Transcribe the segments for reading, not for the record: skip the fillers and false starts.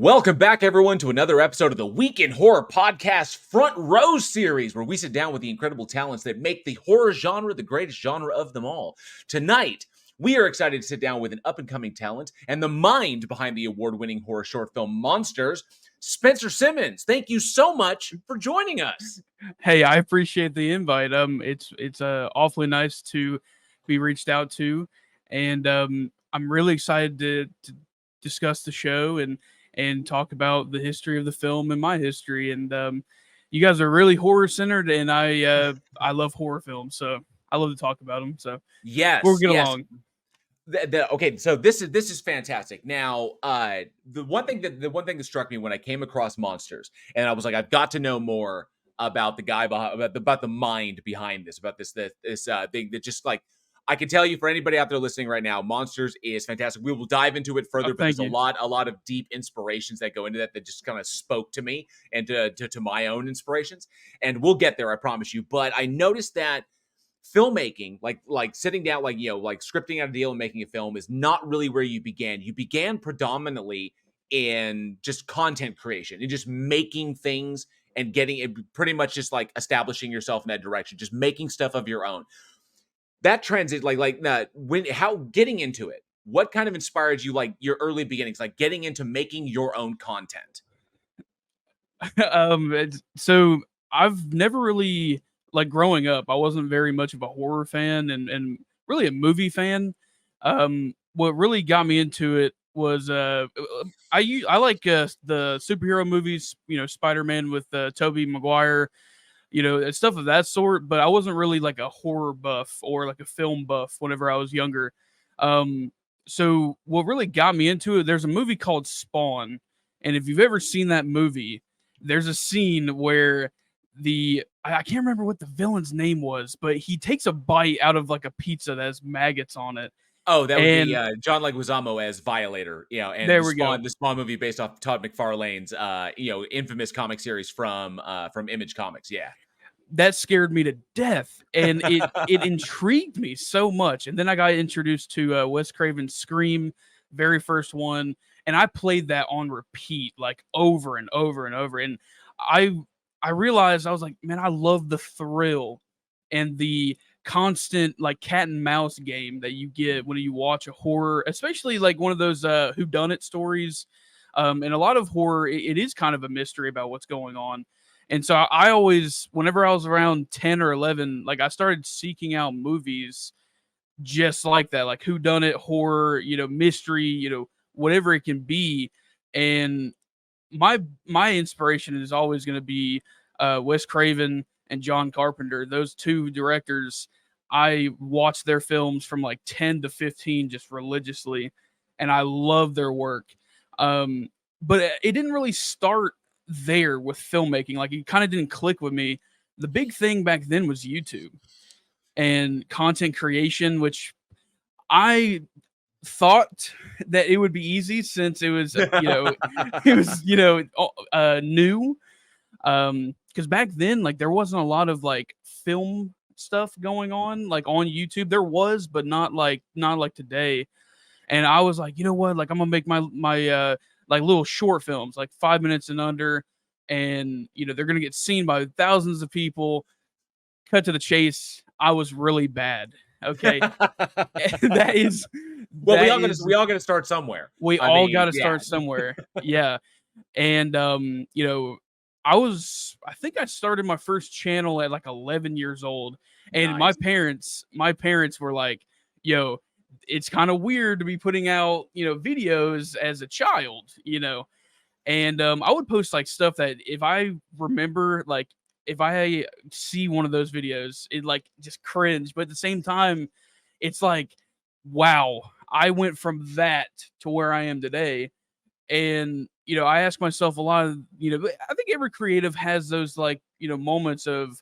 Welcome back, everyone, to another episode of the Week in Horror Podcast Front Row Series, where we sit down with the incredible talents that make the horror genre the greatest genre of them all. Tonight, we are excited to sit down with an up-and-coming talent and the mind behind the award-winning horror short film Monsters, Spencer Simmons. Thank you so much for joining us. Hey, I appreciate the invite. It's awfully nice to be reached out to, and I'm really excited to discuss the show and talk about the history of the film and my history. And you guys are really horror centered, and I love horror films, so I love to talk about them. So Yes, we'll get along. Okay, so this is fantastic. Now, the one thing that struck me when I came across Monsters, and I was like, I've got to know more about the guy behind, about the mind behind this, about this thing that just like I can tell you for anybody out there listening right now, Monsters is fantastic. We will dive into it further, but there's a lot of deep inspirations that go into that just kind of spoke to me and to my own inspirations, and we'll get there, I promise you. But I noticed that filmmaking, like sitting down, like scripting out a deal and making a film is not really where you began. You began predominantly in just content creation and just making things and getting it, pretty much just like establishing yourself in that direction, just making stuff of your own. That transit, how getting into it, what kind of inspired you, like your early beginnings, like getting into making your own content? So I've never really, like, growing up, I wasn't very much of a horror fan and really a movie fan. What really got me into it was I like the superhero movies, Spider-Man with Tobey Maguire, stuff of that sort. But I wasn't really like a horror buff or like a film buff whenever I was younger. So what really got me into it, there's a movie called Spawn, and if you've ever seen that movie, there's a scene where I can't remember what the villain's name was, but he takes a bite out of like a pizza that has maggots on it. Oh, that would be John Leguizamo as Violator, and there we go. The Spawn movie based off Todd McFarlane's, infamous comic series from Image Comics. Yeah, that scared me to death, and it intrigued me so much. And then I got introduced to Wes Craven's Scream, very first one, and I played that on repeat, like over and over and over. And I realized, I was like, man, I love the thrill and the constant like cat and mouse game that you get when you watch a horror, especially like one of those whodunit stories. And a lot of horror, it is kind of a mystery about what's going on. And so I always, whenever I was around 10 or 11, like I started seeking out movies just like that, like whodunit horror, mystery, whatever it can be. And my inspiration is always going to be Wes Craven and John Carpenter. Those two directors, I watch their films from like 10 to 15 just religiously, and I love their work. But it didn't really start there with filmmaking. Like, it kind of didn't click with me. The big thing back then was YouTube and content creation, which I thought that it would be easy since it was, new. Because back then, like, there wasn't a lot of like film stuff going on, like on YouTube. There was, but not like today. And I was like, you know what? Like, I'm gonna make my like little short films, like 5 minutes and under, and they're gonna get seen by thousands of people. Cut to the chase, I was really bad. Okay, that is. Well, we all got to start somewhere. We all got to start somewhere. Yeah, and I think I started my first channel at like 11 years old, and nice. my parents were like, "Yo, it's kind of weird to be putting out, videos as a child, And I would post like stuff that if I remember, like if I see one of those videos, it like just cringe. But at the same time, it's like, wow, I went from that to where I am today. And, I ask myself a lot of, I think every creative has those like, moments of,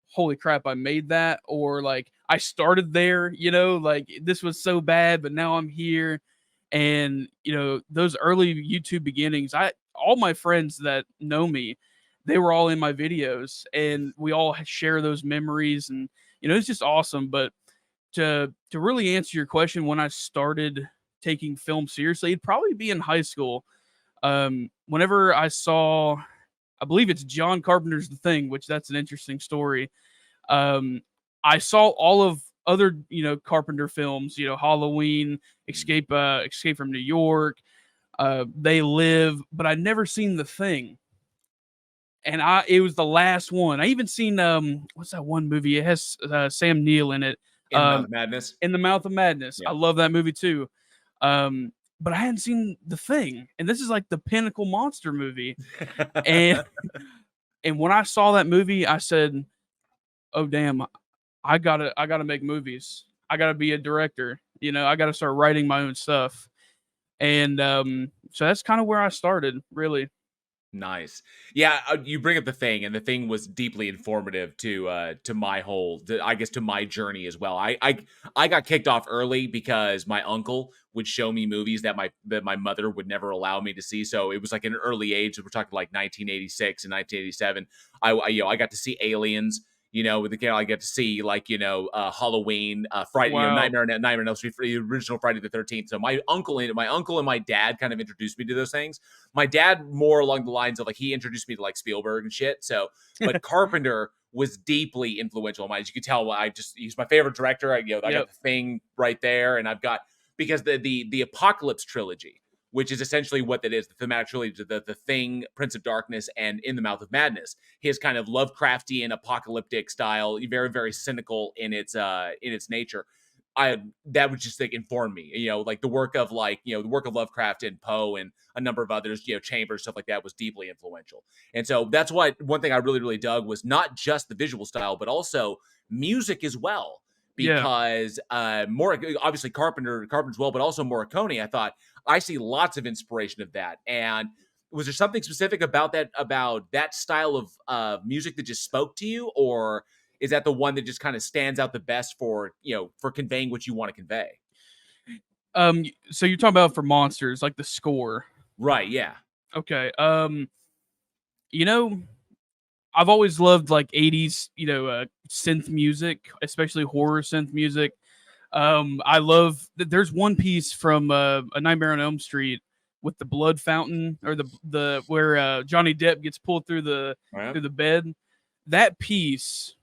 holy crap, I made that, or like I started there, like this was so bad, but now I'm here. And those early YouTube beginnings, all my friends that know me, they were all in my videos, and we all share those memories, and it's just awesome. But to really answer your question, when I started taking film seriously, it'd probably be in high school. Whenever I saw, I believe it's John Carpenter's The Thing, which that's an interesting story. Um, I saw all of other, Carpenter films, Halloween, Escape from New York, They Live, but I'd never seen The Thing. And it was the last one. I even seen what's that one movie? It has Sam Neill in it. In the Mouth Um, of Madness. in the Mouth of Madness. Yeah. I love that movie too. Um, but I hadn't seen The Thing, and this is like the pinnacle monster movie. And and when I saw that movie, I said, "Oh damn, I gotta make movies. I gotta be a director. I gotta start writing my own stuff." And so that's kind of where I started, really. Nice. Yeah, you bring up The Thing, and The Thing was deeply informative to my I guess to my journey as well. I got kicked off early because my uncle would show me movies that my mother would never allow me to see. So it was like an early age. We're talking like 1986 and 1987. I got to see Aliens. With the I get to see like Halloween, Friday, Wow. Nightmare on Elm Street, the original Friday the 13th. So my uncle and my dad kind of introduced me to those things. My dad more along the lines of like he introduced me to like Spielberg and shit. So, but Carpenter was deeply influential in mine. As you can tell, he's my favorite director. I got Yep. The Thing right there, and I've got because the Apocalypse trilogy, which is essentially what that is, the thematic trilogy, the Thing, Prince of Darkness, and In the Mouth of Madness. His kind of Lovecraftian apocalyptic style, very very cynical in its nature. That would just like inform me, like the work of Lovecraft and Poe and a number of others, Chambers, stuff like that was deeply influential. And so that's why one thing I really, really dug was not just the visual style, but also music as well. Yeah. Because more obviously Carpenter's well, but also Morricone, I thought I see lots of inspiration of that. And was there something specific about that style of music that just spoke to you, or is that the one that just kind of stands out the best for for conveying what you want to convey? So you're talking about for monsters, like the score. Right. Yeah. Okay. You know, I've always loved like 80s, synth music, especially horror synth music. I love that there's one piece from A Nightmare on Elm Street with the blood fountain, or the where Johnny Depp gets pulled All right. through the bed. That piece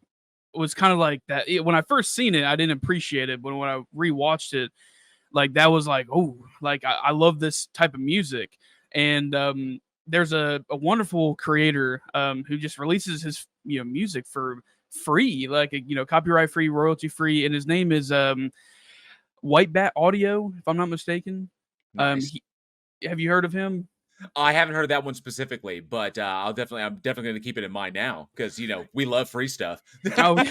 was kind of like that. When I first seen it, I didn't appreciate it, but when I rewatched it, like that was like, oh, like I love this type of music. And there's a wonderful creator who just releases his music for free, like copyright free, royalty free, and his name is White Bat Audio, if I'm not mistaken. Nice. Have you heard of him? I haven't heard of that one specifically, but I'm definitely going to keep it in mind now because we love free stuff. Oh,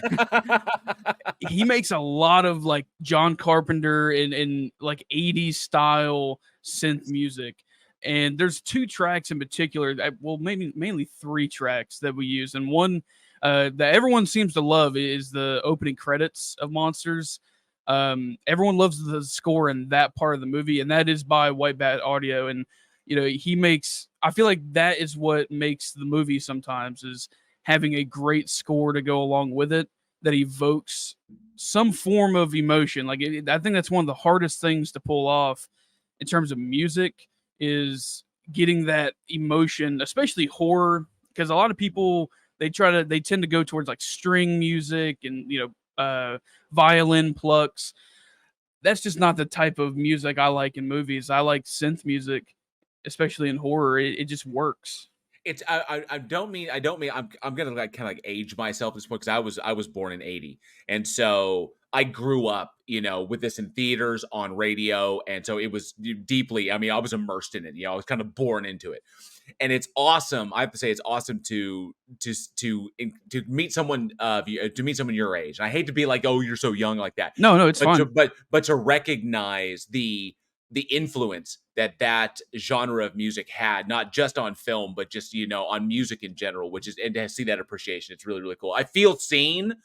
he makes a lot of like John Carpenter and like 80s style synth music. And there's two tracks in particular well, maybe mainly three tracks that we use. And one that everyone seems to love is the opening credits of Monsters. Everyone loves the score in that part of the movie, and that is by White Bat Audio. And he makes, I feel like that is what makes the movie sometimes, is having a great score to go along with it that evokes some form of emotion. Like I think that's one of the hardest things to pull off in terms of music, is getting that emotion, especially horror, because a lot of people they tend to go towards like string music and violin plucks. That's just not the type of music I like in movies. I like synth music, especially in horror. It just works. It's I don't mean I'm gonna like kind of like age myself at this point because I was born in '80, and so I grew up with this in theaters, on radio, and so it was deeply. I mean, I was immersed in it. I was kind of born into it, and it's awesome. I have to say, it's awesome to meet someone to meet someone your age. And I hate to be like, oh, you're so young like that, No, no, it's but fun. to recognize the influence that genre of music had, not just on film, but just on music in general, which is, and to see that appreciation, it's really really cool. I feel seen.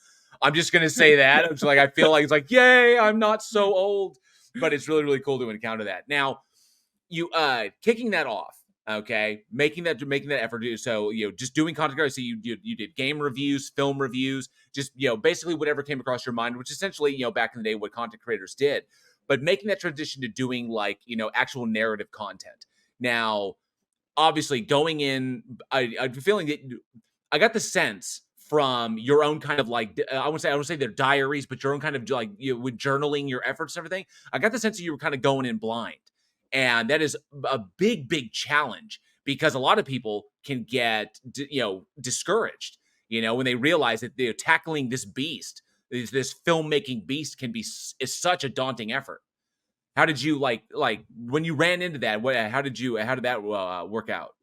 I'm just gonna say that. I'm just like, I feel like it's like, yay, I'm not so old, but it's really really cool to encounter that. Now, you kicking that off, okay, making that effort to do so, just doing content creation. So you did game reviews, film reviews, just basically whatever came across your mind, which essentially back in the day what content creators did, but making that transition to doing like actual narrative content. Now, obviously going in, I'm feeling that I got the sense from your own kind of like I would say their diaries, but your own kind of like with journaling your efforts and everything. I got the sense that you were kind of going in blind, and that is a big challenge because a lot of people can get discouraged, when they realize that they're tackling this beast, this filmmaking beast can be is such a daunting effort. How did you like when you ran into that? How did that work out?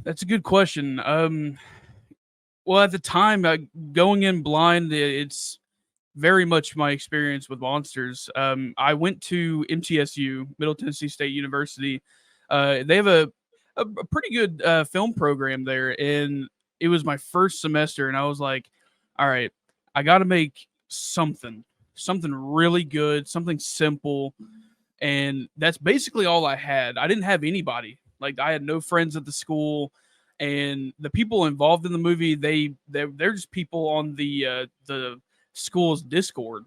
That's a good question. Well, at the time, going in blind, it's very much my experience with monsters. I went to MTSU, Middle Tennessee State University. They have a pretty good film program there, and it was my first semester, and I was like, all right, I got to make something really good, something simple, and that's basically all I had. I didn't have anybody. Like I had no friends at the school, and the people involved in the movie, they're just people on the school's Discord,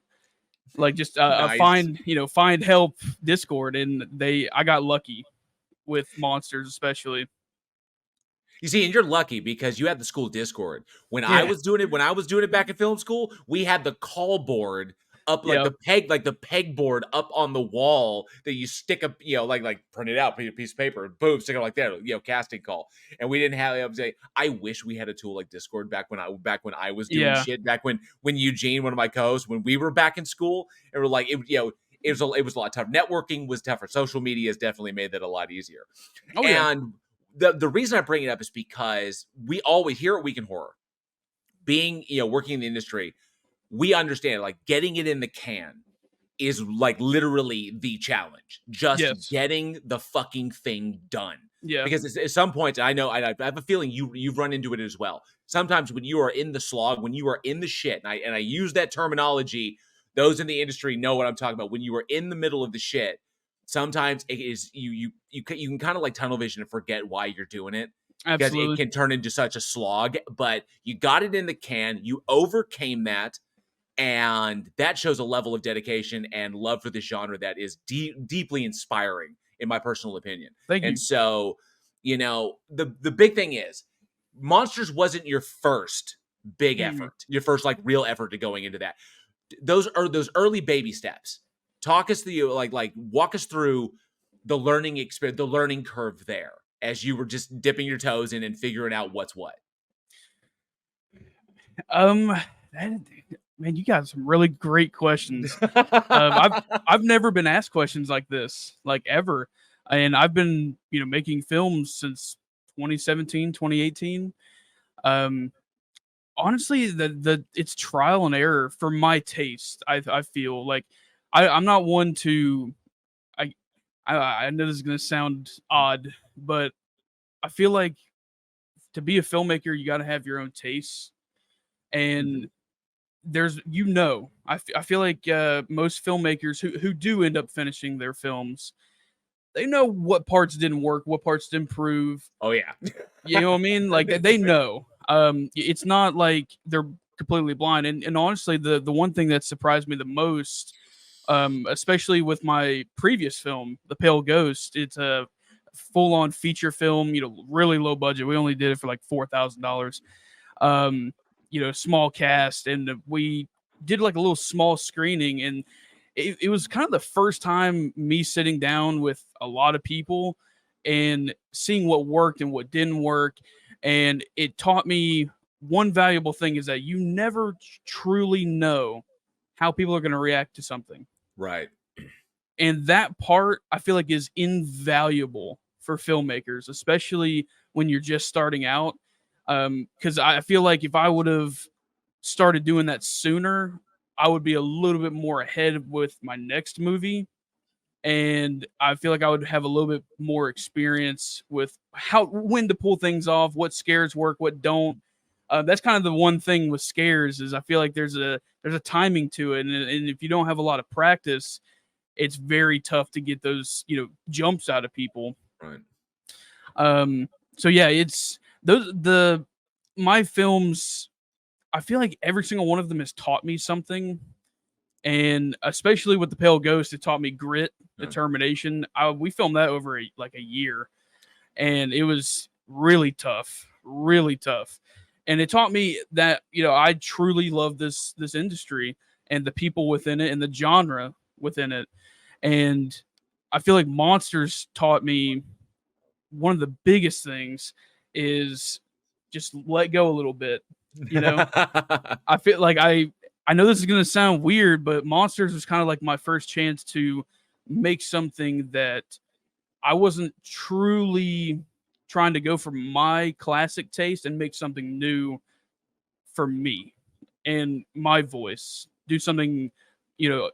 like just a Nice. find help Discord, and I got lucky with monsters especially. You see, and you're lucky because you had the school Discord. Yeah, When I was doing it back in film school, we had the call board up, yeah, like the peg board up on the wall that you stick up, like print it out, put a piece of paper, boom, stick it like that, casting call. And we didn't have. I wish we had a tool like Discord back when I was doing yeah. shit, back when Eugene, one of my co-hosts, when we were back in school, and we're like, it was a lot tougher. Networking was tougher. Social media has definitely made that a lot easier. Oh yeah, And the reason I bring it up is because we always here at Week in Horror, being working in the industry, we understand like getting it in the can is like literally the challenge. Just yes, getting the fucking thing done. yeah, Because at some point, I know I have a feeling you've run into it as well. Sometimes when you are in the slog, when you are in the shit, and I use that terminology, those in the industry know what I'm talking about. When you are in the middle of the shit, sometimes it is you can kind of like tunnel vision and forget why you're doing it because it absolutely. can turn into such a slog. But you got it in the can, you overcame that, and that shows a level of dedication and love for this genre that is deeply inspiring, in my personal opinion. Thank And you. so, the big thing is, Monsters wasn't your first big Mm. effort, your first like real effort to going into that. Those are those early baby steps. Talk us through, walk us through the learning experience, the learning curve there, as you were just dipping your toes in and figuring out what's what. Um, that, man, you got some really great questions. I've never been asked questions like this, like ever. And I've been, making films since 2017, 2018. Um, honestly, the it's trial and error for my taste. I feel like I'm not one to I I know this is gonna sound odd, but I feel like to be a filmmaker, you got to have your own tastes, and Mhm. I feel like most filmmakers who do end up finishing their films, they know what parts didn't work, what parts to improve. Oh yeah. You know what I mean? Like they know. It's not like they're completely blind. And honestly, the one thing that surprised me the most, especially with my previous film, The Pale Ghost, it's a full on feature film. Really low budget. We only did it for like $4,000. Um, small cast, and we did like a little small screening, and it was kind of the first time me sitting down with a lot of people and seeing what worked and what didn't work. And it taught me one valuable thing is that you never truly know how people are going to react to something. Right. And that part I feel like is invaluable for filmmakers, especially when you're just starting out. Because I feel like if I would have started doing that sooner, I would be a little bit more ahead with my next movie. And I feel like I would have a little bit more experience with when to pull things off, what scares work, what don't. That's kind of the one thing with scares is I feel like there's a timing to it, and if you don't have a lot of practice, it's very tough to get those jumps out of people. Right. So yeah, it's those the my films. I feel like every single one of them has taught me something, and especially with the Pale Ghost, it taught me grit, Yeah. determination. We filmed that over like a year, and it was really tough, really tough. And it taught me that I truly love this industry and the people within it and the genre within it. And I feel like Monsters taught me one of the biggest things is just let go a little bit. You know, I feel like I know this is gonna sound weird, but Monsters was kind of like my first chance to make something that I wasn't truly trying to go for my classic taste and make something new for me and my voice. Do something,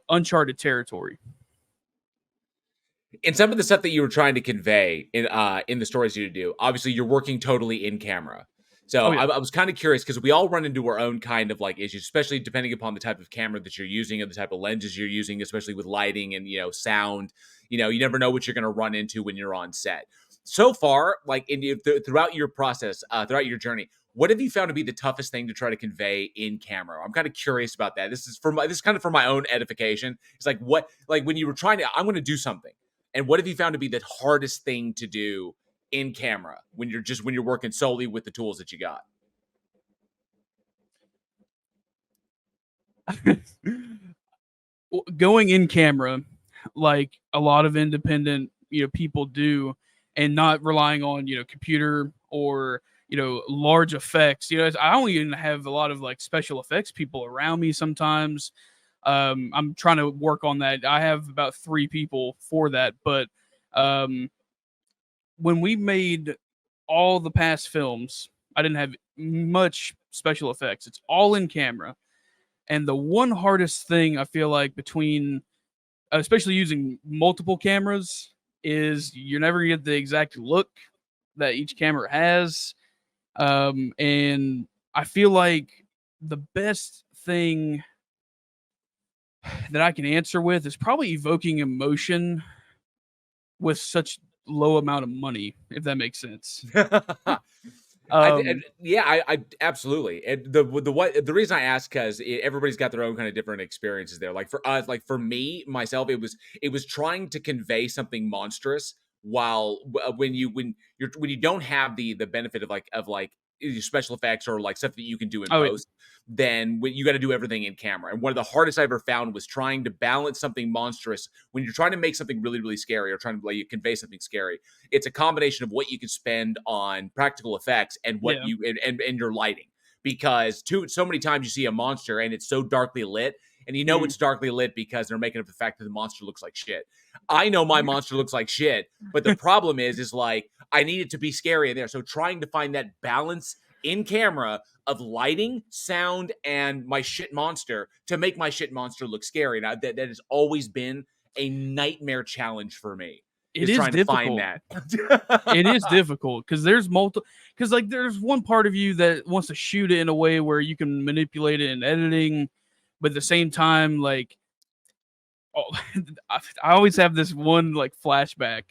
uncharted territory. In some of the stuff that you were trying to convey in the stories you do, obviously you're working totally in camera. So Oh yeah, I was kind of curious because we all run into our own kind of like issues, especially depending upon the type of camera that you're using and the type of lenses you're using, especially with lighting and sound. You never know what you're going to run into when you're on set. So far, like throughout your process, throughout your journey, what have you found to be the toughest thing to try to convey in camera? I'm kind of curious about that. This is kind of for my own edification. It's like when you were trying to, I'm going to do something. And what have you found to be the hardest thing to do in camera when you're working solely with the tools that you got? going in camera, like a lot of independent people do, and not relying on computer or large effects. I don't even have a lot of like special effects people around me sometimes. I'm trying to work on that. I have about 3 people for that, but um, when we made all the past films, I didn't have much special effects. It's all in camera. And the one hardest thing I feel like between, especially using multiple cameras, is you're never gonna get the exact look that each camera has. And I feel like the best thing that I can answer with is probably evoking emotion with such low amount of money, if that makes sense. Um, I absolutely. And the reason I ask because everybody's got their own kind of different experiences there. Like for us, like for me myself, it was trying to convey something monstrous while when you don't have the benefit of special effects or like stuff that you can do in oh yeah, post, then when you got to do everything in camera. And one of the hardest I ever found was trying to balance something monstrous when you're trying to make something really really scary or trying to like convey something scary. It's a combination of what you can spend on practical effects and what yeah. you and your lighting. Because so many times you see a monster and it's so darkly lit, and Mm. it's darkly lit because they're making up the fact that the monster looks like shit. I know my monster looks like shit, but the problem is like I need it to be scary in there. So trying to find that balance in camera of lighting, sound, and my shit monster to make my shit monster look scary. Now that has always been a nightmare challenge for me It is is trying to find difficult. that. It is difficult because there's multiple. Because like there's one part of you that wants to shoot it in a way where you can manipulate it in editing, but at the same time, like oh, I always have this one like flashback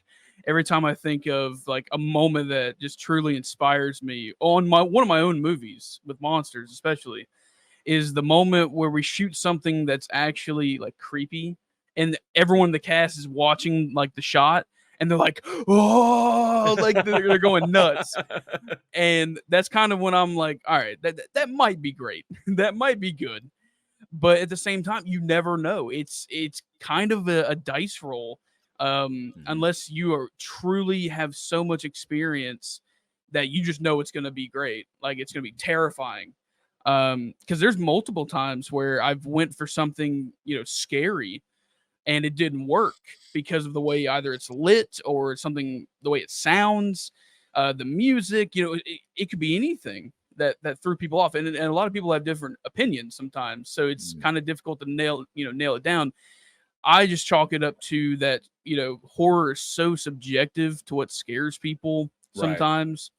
every time I think of like a moment that just truly inspires me on my one of my own movies with monsters, especially is the moment where we shoot something that's actually like creepy and everyone in the cast is watching like the shot and they're like, oh, like they're going nuts. And that's kind of when I'm like, all right, that might be great. That might be good. But at the same time, you never know. It's kind of a dice roll. Mhm. Unless you are truly have so much experience that you just know it's gonna be great. Like it's gonna be terrifying. Because there's multiple times where I've went for something, scary and it didn't work because of the way either it's lit or something the way it sounds, the music, it could be anything that threw people off. And a lot of people have different opinions sometimes. So it's Mhm. kind of difficult to nail it down. I just chalk it up to that, horror is so subjective to what scares people Right. sometimes.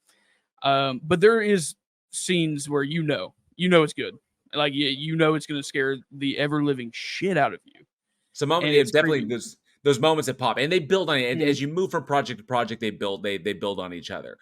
But there is scenes where it's good. Like it's gonna scare the ever living shit out of you. So moment, And yeah, it's definitely creepy. those moments that pop, and they build on it. And Mhm. as you move from project to project, they build on each other.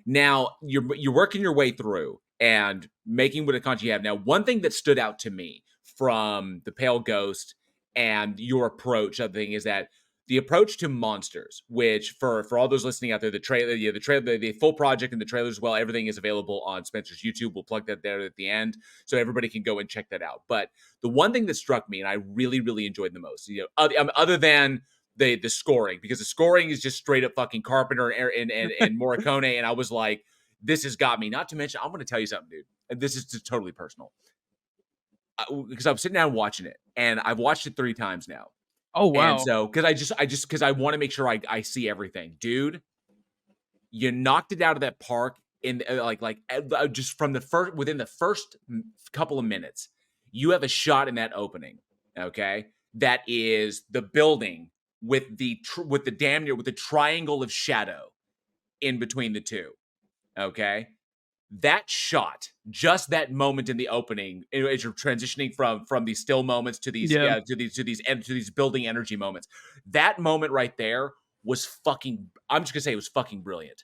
Now you're working your way through and making what a content you have. Now, one thing that stood out to me from the Pale Ghost and your approach of the thing is that the approach to monsters, which for all those listening out there, the trailer, the full project and the trailer as well, everything is available on Spencer's YouTube. We'll plug that there at the end, so everybody can go and check that out. But the one thing that struck me, and I really, really enjoyed the most, other than the scoring, because the scoring is just straight up fucking Carpenter and Morricone, and I was like, this has got me. Not to mention, I'm going to tell you something, dude. And this is just totally personal, because I'm sitting down watching it, and I've watched it 3 times now. Oh wow! And so, because I want to make sure I see everything, dude. You knocked it out of that park in just from within the first couple of minutes. You have a shot in that opening, okay? That is the building with the damn near with the triangle of shadow in between the two, okay? That shot, just that moment in the opening, as you're transitioning from these still moments to these to these building energy moments, that moment right there was fucking. I'm just gonna say it was fucking brilliant.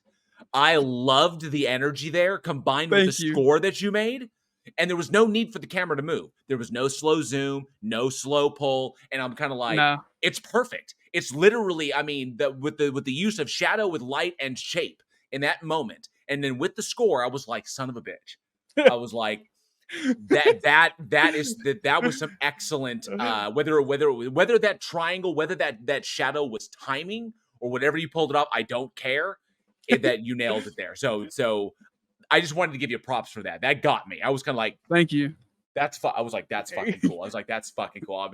I loved the energy there, combined with the score that you made, and there was no need for the camera to move. There was no slow zoom, no slow pull, and I'm kind of like, it's perfect. It's literally, I mean, with the use of shadow with light and shape in that moment. And then with the score, I was like, son of a bitch. I was like, that was some excellent whether that triangle, whether that shadow was timing or whatever you pulled it off, I don't care. That you nailed it there. So I just wanted to give you props for that. That got me. I was kind of like, thank you. I was like, that's fucking cool. I was like, that's fucking cool.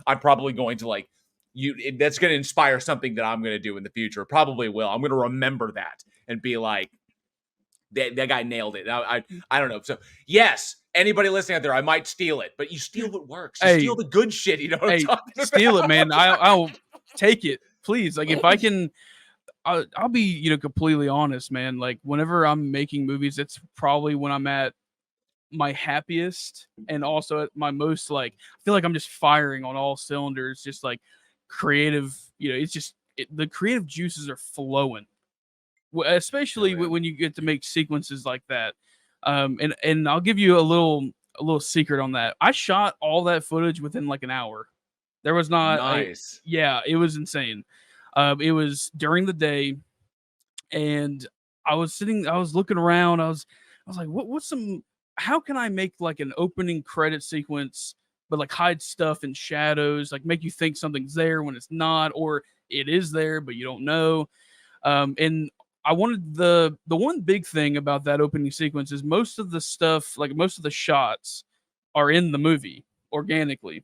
I'm probably going to like that's going to inspire something that I'm going to do in the future. Probably will. I'm going to remember that and be like, that guy nailed it. I don't know. So yes, anybody listening out there, I might steal it, but you steal what works. You steal the good shit. You know what I'm talking about? Steal it, man. I'll take it, please. Like if I can, I'll be completely honest, man. Like whenever I'm making movies, it's probably when I'm at my happiest and also at my most like I feel like I'm just firing on all cylinders, just like creative. It's just the creative juices are flowing. Especially when you get to make sequences like that. And I'll give you a little secret on that. I shot all that footage within like an hour. There was not nice. It was insane. It was during the day, and I was looking around. I was like, how can I make like an opening credit sequence, but like hide stuff in shadows, like make you think something's there when it's not, or it is there but you don't know. And I wanted the one big thing about that opening sequence is most of the stuff, like most of the shots, are in the movie organically,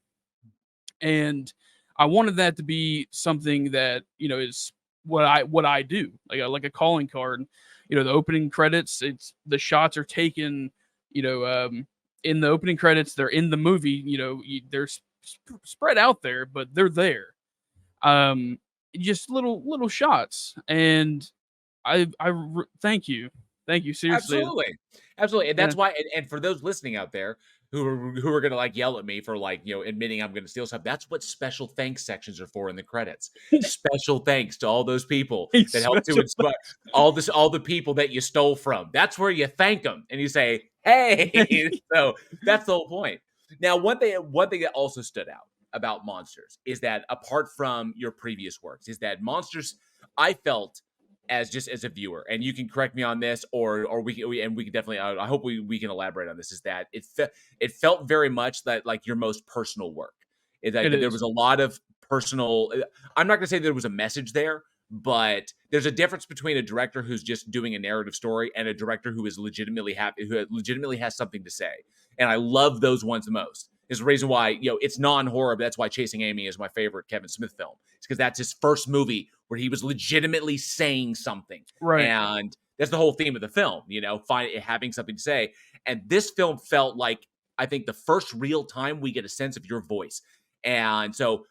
and I wanted that to be something that is what I do, like a calling card. The opening credits, it's the shots are taken, in the opening credits. They're in the movie. They're spread out there, but they're there. Just little shots, and thank you seriously. Absolutely. And that's why, and for those listening out there who are gonna like yell at me for like admitting I'm gonna steal stuff, that's what special thanks sections are for in the credits. Special thanks to all those people that helped to inspire all the people that you stole from. That's where you thank them and you say, hey. So that's the whole point. Now, one thing that also stood out about Monsters is that apart from your previous works, is that Monsters, I felt, as a viewer, and you can correct me on this, or we can definitely. I hope we can elaborate on this. Is that it felt very much that like your most personal work. There was a lot of personal. I'm not going to say there was a message there, but there's a difference between a director who's just doing a narrative story and a director who is legitimately happy, who legitimately has something to say. And I love those ones the most. Is the reason why it's non-horror, but that's why Chasing Amy is my favorite Kevin Smith film. It's because that's his first movie where he was legitimately saying something, right? And that's the whole theme of the film, having something to say. And this film felt like, I think, the first real time we get a sense of your voice. And so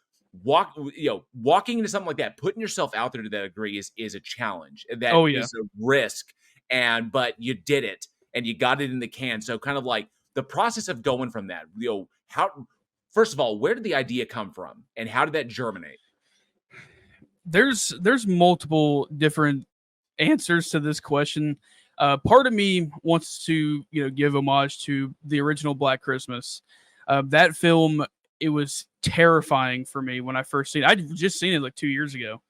walking into something like that, putting yourself out there to that degree is a challenge. That is a risk, but you did it and you got it in the can. So kind of like the process of going from that, how, first of all, where did the idea come from and how did that germinate? There's multiple different answers to this question. Part of me wants to give homage to the original Black Christmas. That film it was terrifying for me when I first seen it. I'd just seen it like 2 years ago,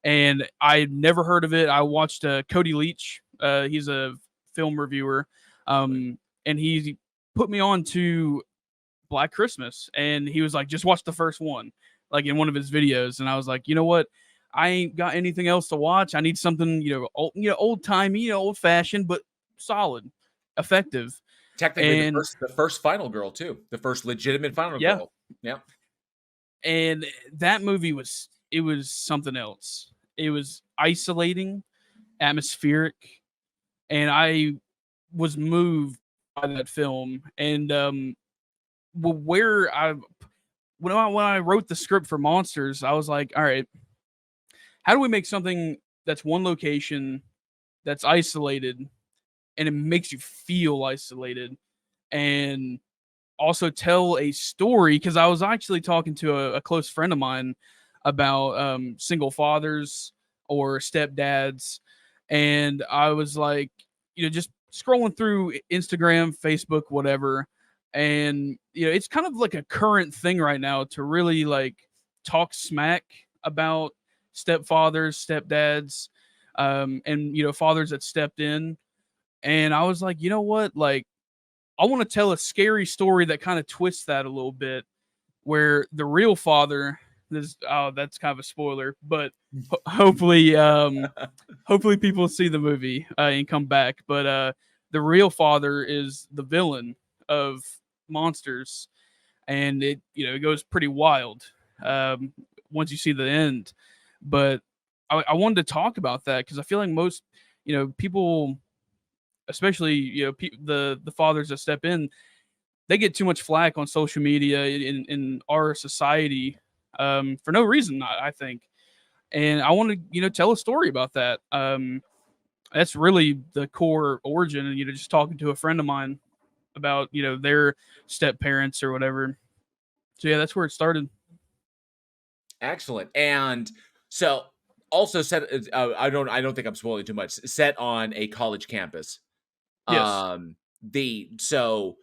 and I'd never heard of it. I watched Cody Leach. He's a film reviewer, and he put me on to Black Christmas, and he was like, "Just watch the first one," like in one of his videos. And I was like, you know what? I ain't got anything else to watch. I need something, old timey, old fashioned, but solid, effective. Technically, And the first final girl too, the first legitimate final yeah, girl. Yeah. and that movie was something else. It was isolating, atmospheric, and I was moved by that film. And where I when I wrote the script for Monsters, I was like, all right, how do we make something that's one location, that's isolated, and it makes you feel isolated, and also tell a story? Because I was actually talking to a close friend of mine about single fathers or stepdads, and I was like, just scrolling through Instagram, Facebook, whatever, and it's kind of like a current thing right now to really like talk smack about stepfathers, stepdads, and fathers that stepped in. And I was like, you know what, like I want to tell a scary story that kind of twists that a little bit, where the real father, this oh that's kind of a spoiler, but hopefully hopefully people see the movie and come back. But the real father is the villain of Monsters, and it goes pretty wild once you see the end. But I wanted to talk about that because I feel like most people, especially the fathers that step in, they get too much flack on social media in our society for no reason, I think. And I want to tell a story about that. That's really the core origin, and just talking to a friend of mine about their step parents or whatever. So yeah, that's where it started. Excellent. And so also set I don't think I'm spoiling too much. Set on a college campus. Yes. The so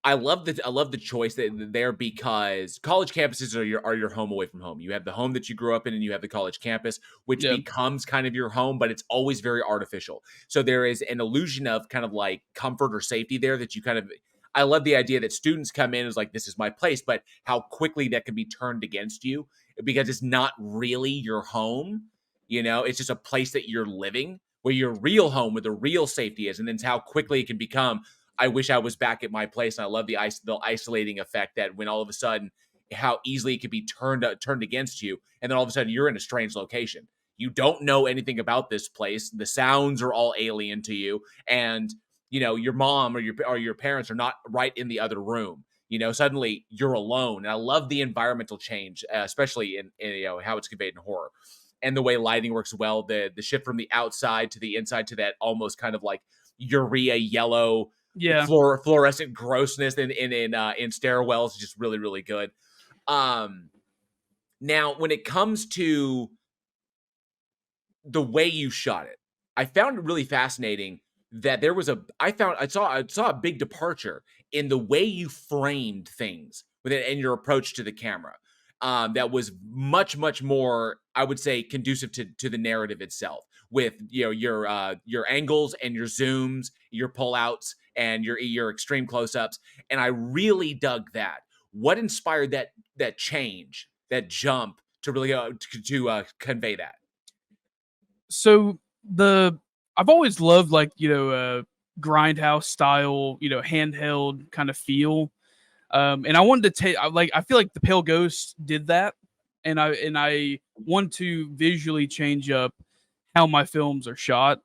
I love the choice there, because college campuses are your home away from home. You have the home that you grew up in, and you have the college campus, which Yeah. becomes kind of your home, but it's always very artificial. So there is an illusion of kind of like comfort or safety there that you kind of. I love the idea that students come in as like, this is my place, but how quickly that can be turned against you because it's not really your home. It's just a place that you're living, where your real home, where the real safety is, and then how quickly it can become, I wish I was back at my place. And I love the isolating effect, that when all of a sudden, how easily it could be turned against you, and then all of a sudden you're in a strange location. You don't know anything about this place. The sounds are all alien to you, and your mom or your parents are not right in the other room. Suddenly you're alone. And I love the environmental change, especially in how it's conveyed in horror, and the way lighting works well. The shift from the outside to the inside to that almost kind of like urea yellow Yeah. fluorescent grossness in stairwells is just really, really good. Now when it comes to the way you shot it, I found it really fascinating that there was I saw a big departure in the way you framed things with it and your approach to the camera. That was much, much more, I would say, conducive to the narrative itself, with your angles and your zooms, your pullouts, and your extreme close-ups. And I really dug that. What inspired that change, that jump to really convey that? So I've always loved like grindhouse style, handheld kind of feel. And I wanted to take I feel like the Pale Ghost did that, and I want to visually change up how my films are shot.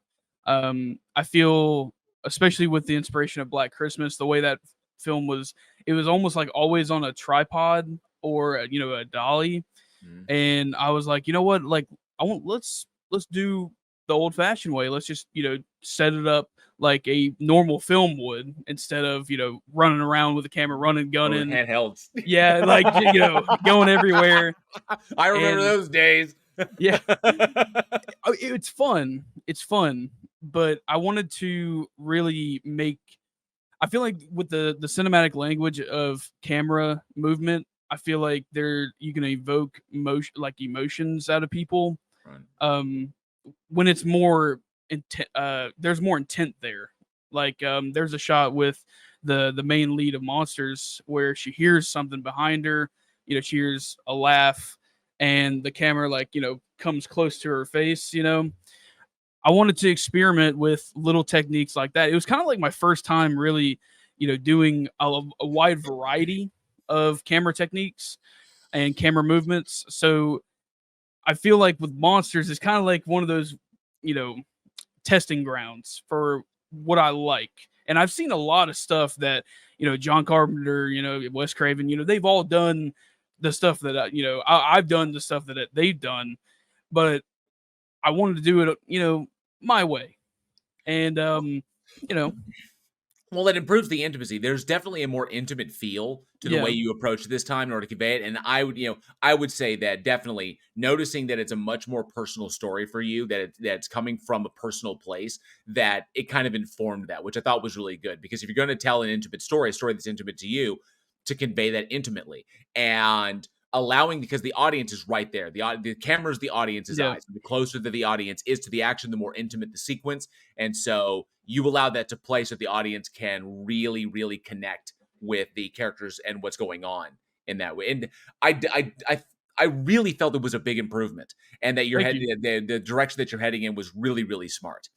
I feel, especially with the inspiration of Black Christmas, the way that film was, it was almost like always on a tripod or a dolly. Mhm. And I was like, you know what, like I want let's do the old fashioned way. Let's just set it up like a normal film would, instead of running around with the camera, running, Or gunning. handhelds. Yeah, like going everywhere. I remember And those days. yeah, it's fun. It's fun, but I wanted to really make. I feel like with the cinematic language of camera movement, I feel like you can evoke emotions out of people. Right. Um, when it's more intent, there's more intent there. Like there's a shot with the main lead of Monsters where she hears something behind her. She hears a laugh, and the camera comes close to her face. I wanted to experiment with little techniques like that. It was kind of like my first time really, doing a wide variety of camera techniques and camera movements. So I feel like with Monsters, it's kind of like one of those, you know, testing grounds for what I like. And I've seen a lot of stuff that, John Carpenter, Wes Craven, they've all done the stuff that, I've done the stuff that they've done, but I wanted to do it, my way. And, you know, Well, it improves the intimacy. There's definitely a more intimate feel to the way yeah, you approach this time in order to convey it. And I would say that definitely noticing that it's a much more personal story for you, that's coming from a personal place, that it kind of informed that, which I thought was really good. Because if you're going to tell an intimate story, a story that's intimate to you, to convey that intimately, and allowing, because the audience is right there. The camera's the audience's yeah, eyes. The closer to the audience is to the action, the more intimate the sequence. And so you allow that to play so the audience can really, really connect with the characters and what's going on in that way. And I really felt it was a big improvement, and that your thank head you. the direction that you're heading in was really, really smart.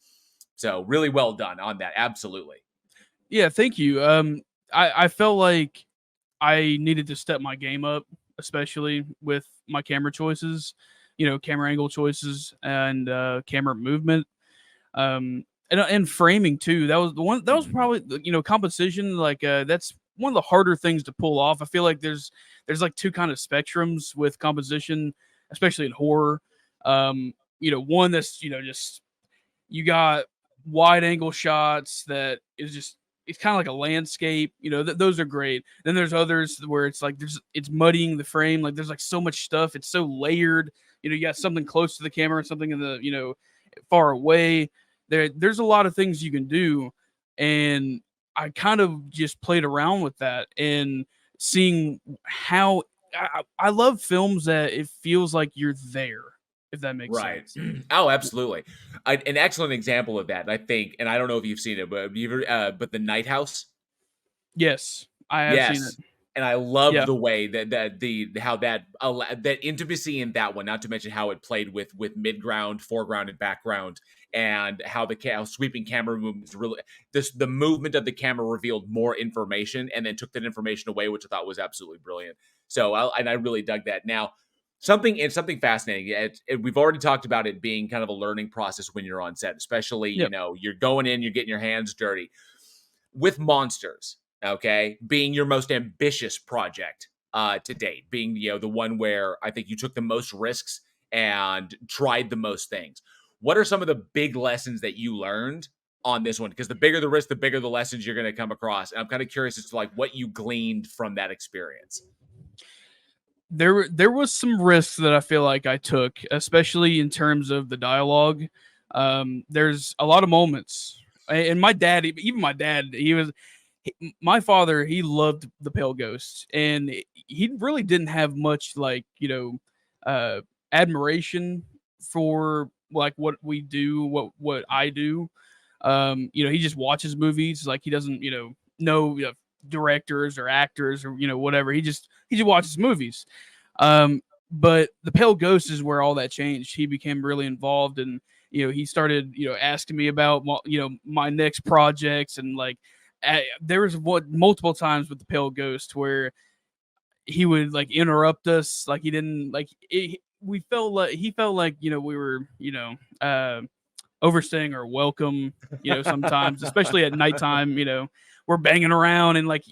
So really well done on that. Absolutely. Yeah, thank you. I felt like I needed to step my game up, especially with my camera choices, camera angle choices and camera movement. And framing too. That was the one. That was Mhm. probably composition. Like that's one of the harder things to pull off. I feel like there's like two kind of spectrums with composition, especially in horror. One that's just you got wide angle shots that is just it's kind of like a landscape. Those are great. Then there's others where it's like it's muddying the frame. Like there's like so much stuff. It's so layered. You got something close to the camera, something in the far away. There's a lot of things you can do, and I kind of just played around with that and seeing how I love films that it feels like you're there, if that makes Right. sense. Oh, absolutely. An excellent example of that, I think, and I don't know if you've seen it, but the Night House. Yes, I have seen it. Yes, and I love Yeah, the way that the how that that intimacy in that one. Not to mention how it played with midground, foreground, and background, and how how sweeping camera movements really the movement of the camera revealed more information, and then took that information away, which I thought was absolutely brilliant. So I really dug that. Now, something fascinating. We've already talked about it being kind of a learning process when you're on set, especially yeah. you're going in, you're getting your hands dirty with Monsters, okay, being your most ambitious project to date, being the one where I think you took the most risks and tried the most things. What are some of the big lessons that you learned on this one? Because the bigger the risk, the bigger the lessons you're going to come across. And I'm kind of curious as to like what you gleaned from that experience. There was some risks that I feel like I took, especially in terms of the dialogue. There's a lot of moments, and my dad, even my dad, my father. He loved the Pale Ghost, and he really didn't have much uh, admiration for like what we do, what I do. He just watches movies, like he doesn't know directors or actors or whatever. He just watches movies. Um, but the Pale Ghost is where all that changed. He became really involved, and he started asking me about my next projects, and like there was multiple times with the Pale Ghost where he would like interrupt us, like he didn't like it, we felt like he felt like we were overstaying our welcome, sometimes, especially at nighttime, we're banging around and like,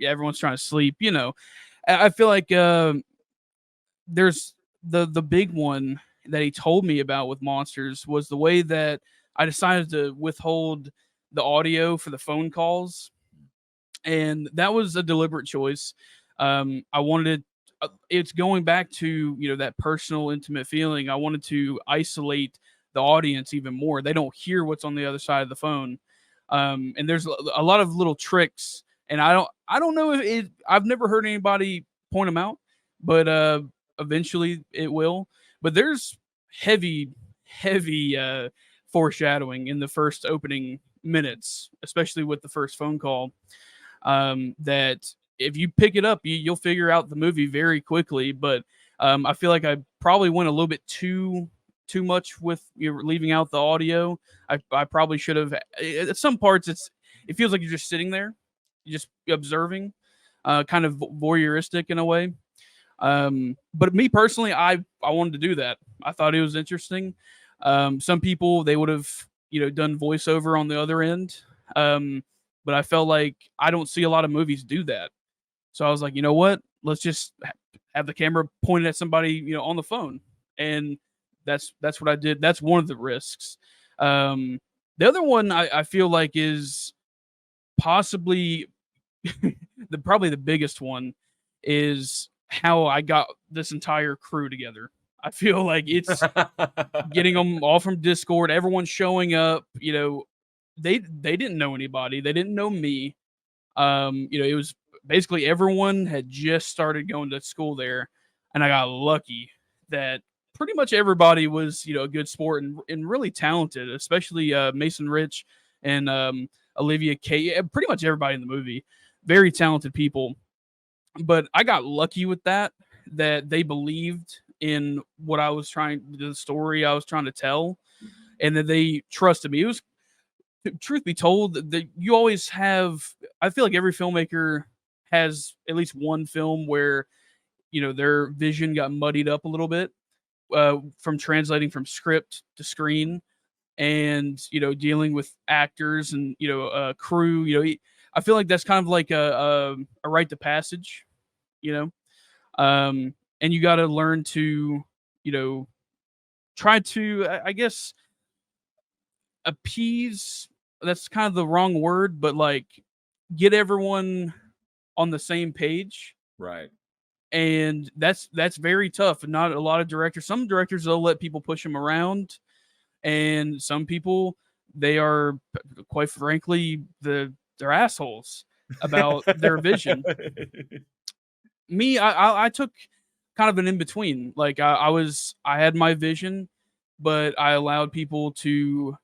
everyone's trying to sleep, I feel like there's the big one that he told me about with Monsters was the way that I decided to withhold the audio for the phone calls, and that was a deliberate choice. I wanted it's going back to that personal, intimate feeling. I wanted to isolate the audience even more. They don't hear what's on the other side of the phone, and there's a lot of little tricks. And I don't know if it. I've never heard anybody point them out, but eventually it will. But there's heavy foreshadowing in the first opening minutes, especially with the first phone call. That if you pick it up, you'll figure out the movie very quickly. But I feel like I probably went a little bit too much with leaving out the audio. I probably should have. At some parts, it feels like you're just sitting there, you're just observing, kind of voyeuristic in a way. But me personally, I wanted to do that. I thought it was interesting. Some people they would have done voiceover on the other end. But I felt like I don't see a lot of movies do that. So I was like, you know what? Let's just have the camera pointed at somebody, on the phone, and that's what I did. That's one of the risks. The other one I feel like is possibly probably the biggest one is how I got this entire crew together. I feel like it's getting them all from Discord, everyone showing up. They didn't know anybody. They didn't know me. It was basically everyone had just started going to school there, and I got lucky that pretty much everybody was a good sport and really talented, especially Mason Rich and Olivia Kate. Pretty much everybody in the movie, very talented people. But I got lucky with that they believed in what I was the story I was trying to tell, and that they trusted me. It was, truth be told, that you always have. I feel like every filmmaker has at least one film where their vision got muddied up a little bit from translating from script to screen, and dealing with actors and crew. I feel like that's kind of like a rite to passage, and you got to learn to try to I guess appease. That's kind of the wrong word, but like get everyone on the same page, Right. and that's very tough. And not a lot of directors. Some directors they'll let people push them around, and some people they are quite frankly they're assholes about their vision. Me, I took kind of an in between. Like I had my vision, but I allowed people to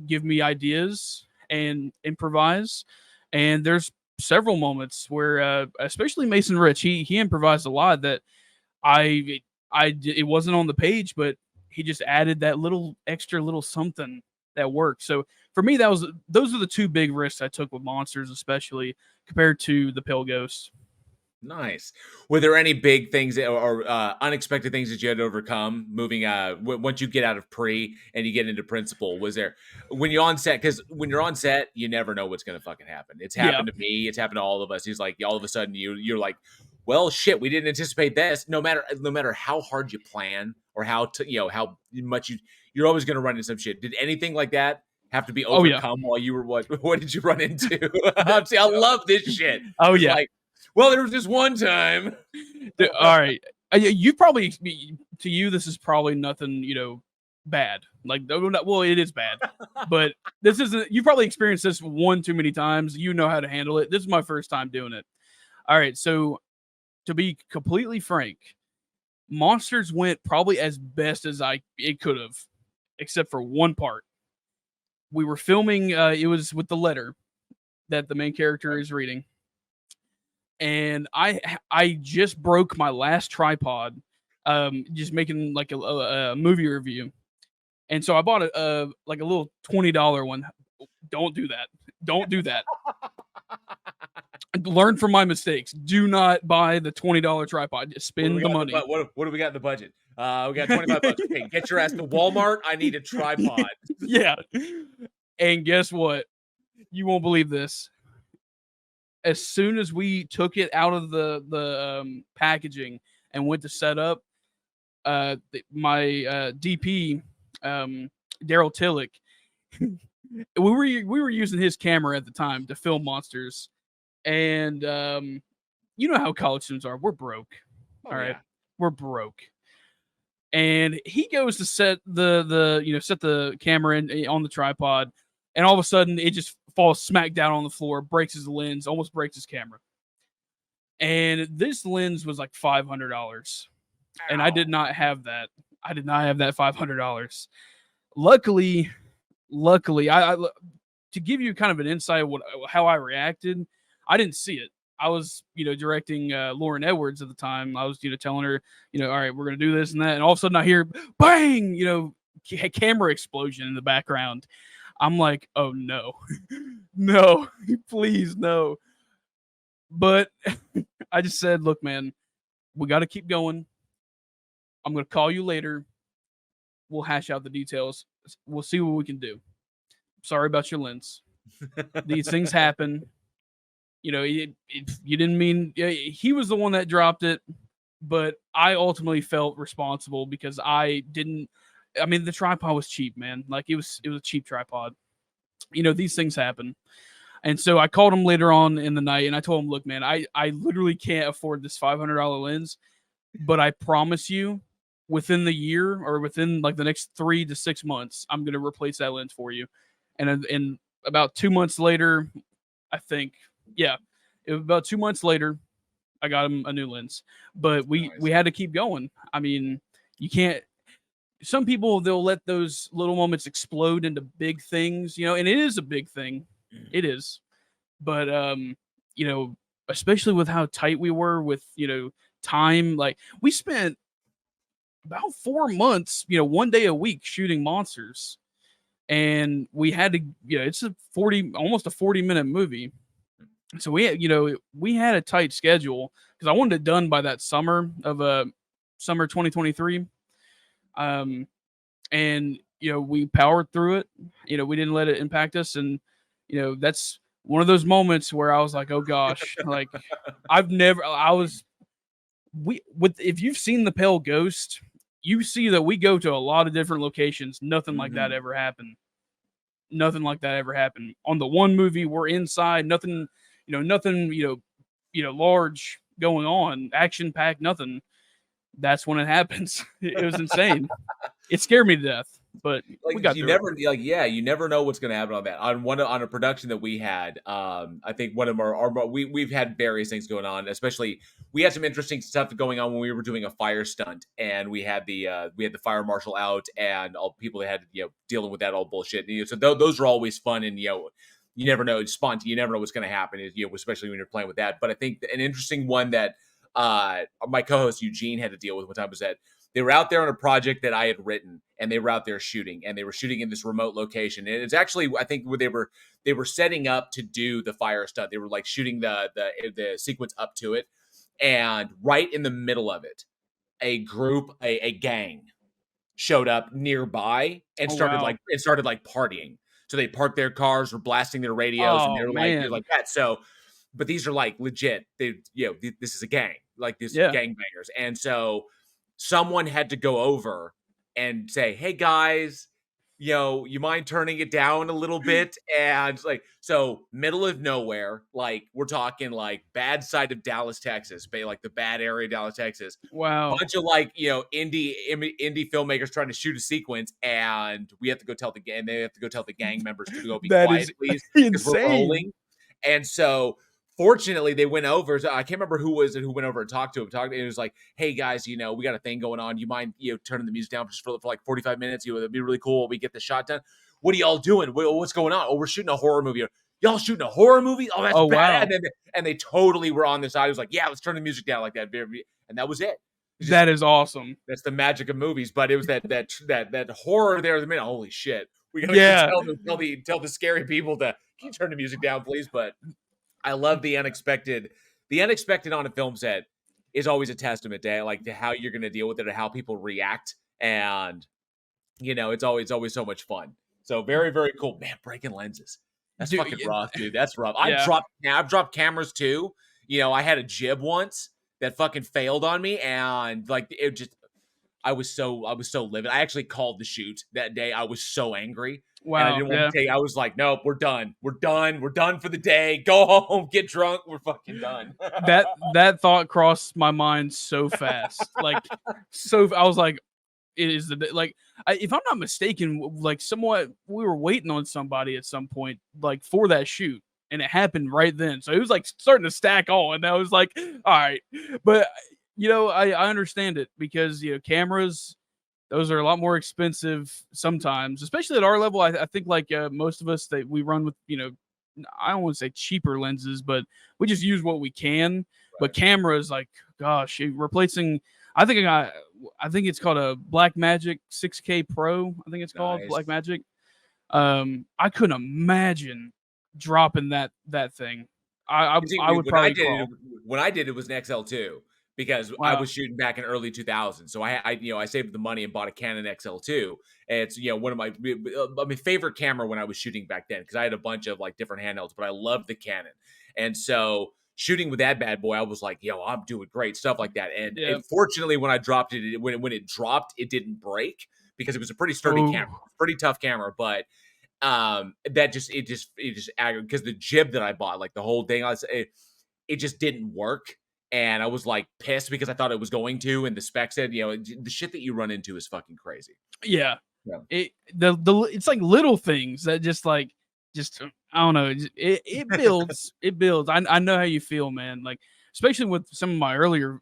give me ideas and improvise. And there's several moments where especially Mason Rich, he improvised a lot that it wasn't on the page, but he just added that little extra little something that worked. So for me, those are the two big risks I took with Monsters, especially compared to the Pale Ghost. Nice. Were there any big things or unexpected things that you had to overcome moving once you get out of pre and you get into principal? Was there when you're on set, because when you're on set you never know what's gonna fucking happen. It's happened to me, it's happened to all of us. He's like all of a sudden you're like, well shit, we didn't anticipate this. No matter how hard you plan or how much you're always gonna run into some shit. Did anything like that have to be overcome while you were what did you run into? See, I love this shit. Oh it's yeah. Like, well, there was this one time. All right. You probably, to you, this is probably nothing, bad. Like, well, it is bad, but this isn't, you probably experienced this one too many times. You know how to handle it. This is my first time doing it. All right. So, to be completely frank, Monsters went probably as best as it could have, except for one part. We were filming, it was with the letter that the main character is reading. And I just broke my last tripod, just making like a movie review, and so I bought a like a little $20 one. Don't do that. Don't do that. Learn from my mistakes. Do not buy the $20 tripod. Just spend the money. What do we got in the budget? We got $25. Okay, get your ass to Walmart. I need a tripod. Yeah. And guess what? You won't believe this. As soon as we took it out of the packaging and went to set up, my DP, Daryl Tillich, we were using his camera at the time to film Monsters, and you know how college students are. We're broke. All right, we're broke. And he goes to set set the camera on the tripod, and all of a sudden it just falls smack down on the floor, breaks his lens, almost breaks his camera. and this lens was like $500, and I did Ow. not have that. I did not have that $500. Luckily, I to give you kind of an insight of how I reacted, I didn't see it. I was, directing Lauren Edwards at the time. I was, telling her, all right, we're gonna do this and that, and all of a sudden I hear bang, camera explosion in the background. I'm like, oh no, no, please no. But I just said, look, man, we got to keep going. I'm gonna call you later. We'll hash out the details. We'll see what we can do. Sorry about your lens. These things happen. You didn't mean he was the one that dropped it, but I ultimately felt responsible because I didn't. I mean, the tripod was cheap, man. Like it was a cheap tripod. These things happen. And so I called him later on in the night and I told him, look, man, I literally can't afford this $500 lens, but I promise you within the year or within like the next 3 to 6 months, I'm going to replace that lens for you. And about 2 months later, I think, yeah, it was about 2 months later, I got him a new lens, but we Nice. had to keep going. I mean, you can't, some people, they'll let those little moments explode into big things, and it is a big thing. It is. But especially with how tight we were with, time, like we spent about 4 months, one day a week shooting monsters. And we had to, it's almost a 40-minute movie. So we had a tight schedule because I wanted it done by that summer of summer 2023. And we powered through it. We didn't let it impact us, and that's one of those moments where I was like, oh gosh, like if you've seen The Pale Ghost, you see that we go to a lot of different locations. Nothing like that ever happened. Nothing like that ever happened. On the one movie, we're inside, nothing, large going on, action packed, nothing. That's when it happens. It was insane. It scared me to death, but we Like got you through it. never like yeah, you never know what's gonna happen on that. On a production that we had, I think one of our we've had various things going on, especially we had some interesting stuff going on when we were doing a fire stunt and we had the fire marshal out and all people that had dealing with that all bullshit. So those are always fun and you never know, it's spontaneous, you never know what's gonna happen, especially when you're playing with that. But I think an interesting one that my co-host Eugene had to deal with one time was that they were out there on a project that I had written, and they were out there shooting, and they were shooting in this remote location. And it's actually, I think, where they were setting up to do the fire stunt. They were like shooting the sequence up to it, and right in the middle of it, a gang showed up nearby and Oh wow. started like partying. So they parked their cars, were blasting their radios, and Oh they're man. like that. So, but these are like legit. This is a gang, like this Yeah. gangbangers, and so someone had to go over and say, "Hey guys, you mind turning it down a little bit?" And like, so middle of nowhere, like we're talking like bad side of Dallas, Texas, like the bad area of Dallas, Texas. Wow. Bunch of like indie filmmakers trying to shoot a sequence, and we have to go tell the gang. They have to go tell the gang members to go be That quiet, is please, because we're insane. rolling. And so fortunately they went over. So I can't remember who was it who went over and talked to him. And it was like, hey guys, we got a thing going on. You mind turning the music down just for like 45 minutes? It'd be really cool. We get the shot done. What are y'all doing? What's going on? Oh, we're shooting a horror movie. Y'all shooting a horror movie? Oh, that's Oh bad. wow. And they totally were on the side. It was like, yeah, let's turn the music down like that. And that was it. It's just That is awesome. that's the magic of movies. But it was that horror there. The minute, holy shit, we gotta go Yeah. tell the scary people to can you turn the music down, please? But I love the unexpected. The unexpected on a film set is always a testament to to how you're going to deal with it and how people react. And it's always so much fun. So very very cool, man. Breaking lenses. That's Dude, fucking rough, dude. That's rough. yeah. I've dropped cameras too. I had a jib once that fucking failed on me, and like it just I was so livid. I actually called the shoot that day. I was so angry. And I Wow. didn't want Yeah. to take. I was like, nope, we're done. We're done. We're done for the day. Go home, get drunk. We're fucking done. That thought crossed my mind so fast. Like so I was like, it is like if I'm not mistaken, like somewhat we were waiting on somebody at some point, like for that shoot. and it happened right then. So it was like starting to stack on, and I was like, all right. But I understand it because cameras, those are a lot more expensive sometimes, especially at our level. I think like most of us that we run with, I don't want to say cheaper lenses, but we just use what we can. But Right. cameras, like, gosh, replacing. I think it's called a Blackmagic 6K Pro. I think it's called Nice. Blackmagic. I couldn't imagine dropping that thing. See, I would probably crawl. when I did it was an XL2 because I Wow. was shooting back in early 2000s. So I saved the money and bought a Canon XL2, and it's one of my favorite camera when I was shooting back then because I had a bunch of like different handhelds, but I loved the Canon, and so shooting with that bad boy, I was like, I'm doing great stuff like that. Yeah. And fortunately, when I dropped it, when it dropped, it didn't break because it was a pretty sturdy camera, Oh, pretty tough camera, but that just it just aggravated because the jib that I bought, like the whole thing, it just didn't work. And I was like pissed because I thought it was going to, and the spec said, the shit that you run into is fucking crazy. yeah. Yeah. It's like little things that just I don't know. It builds. It builds. I know how you feel, man. Like especially with some of my earlier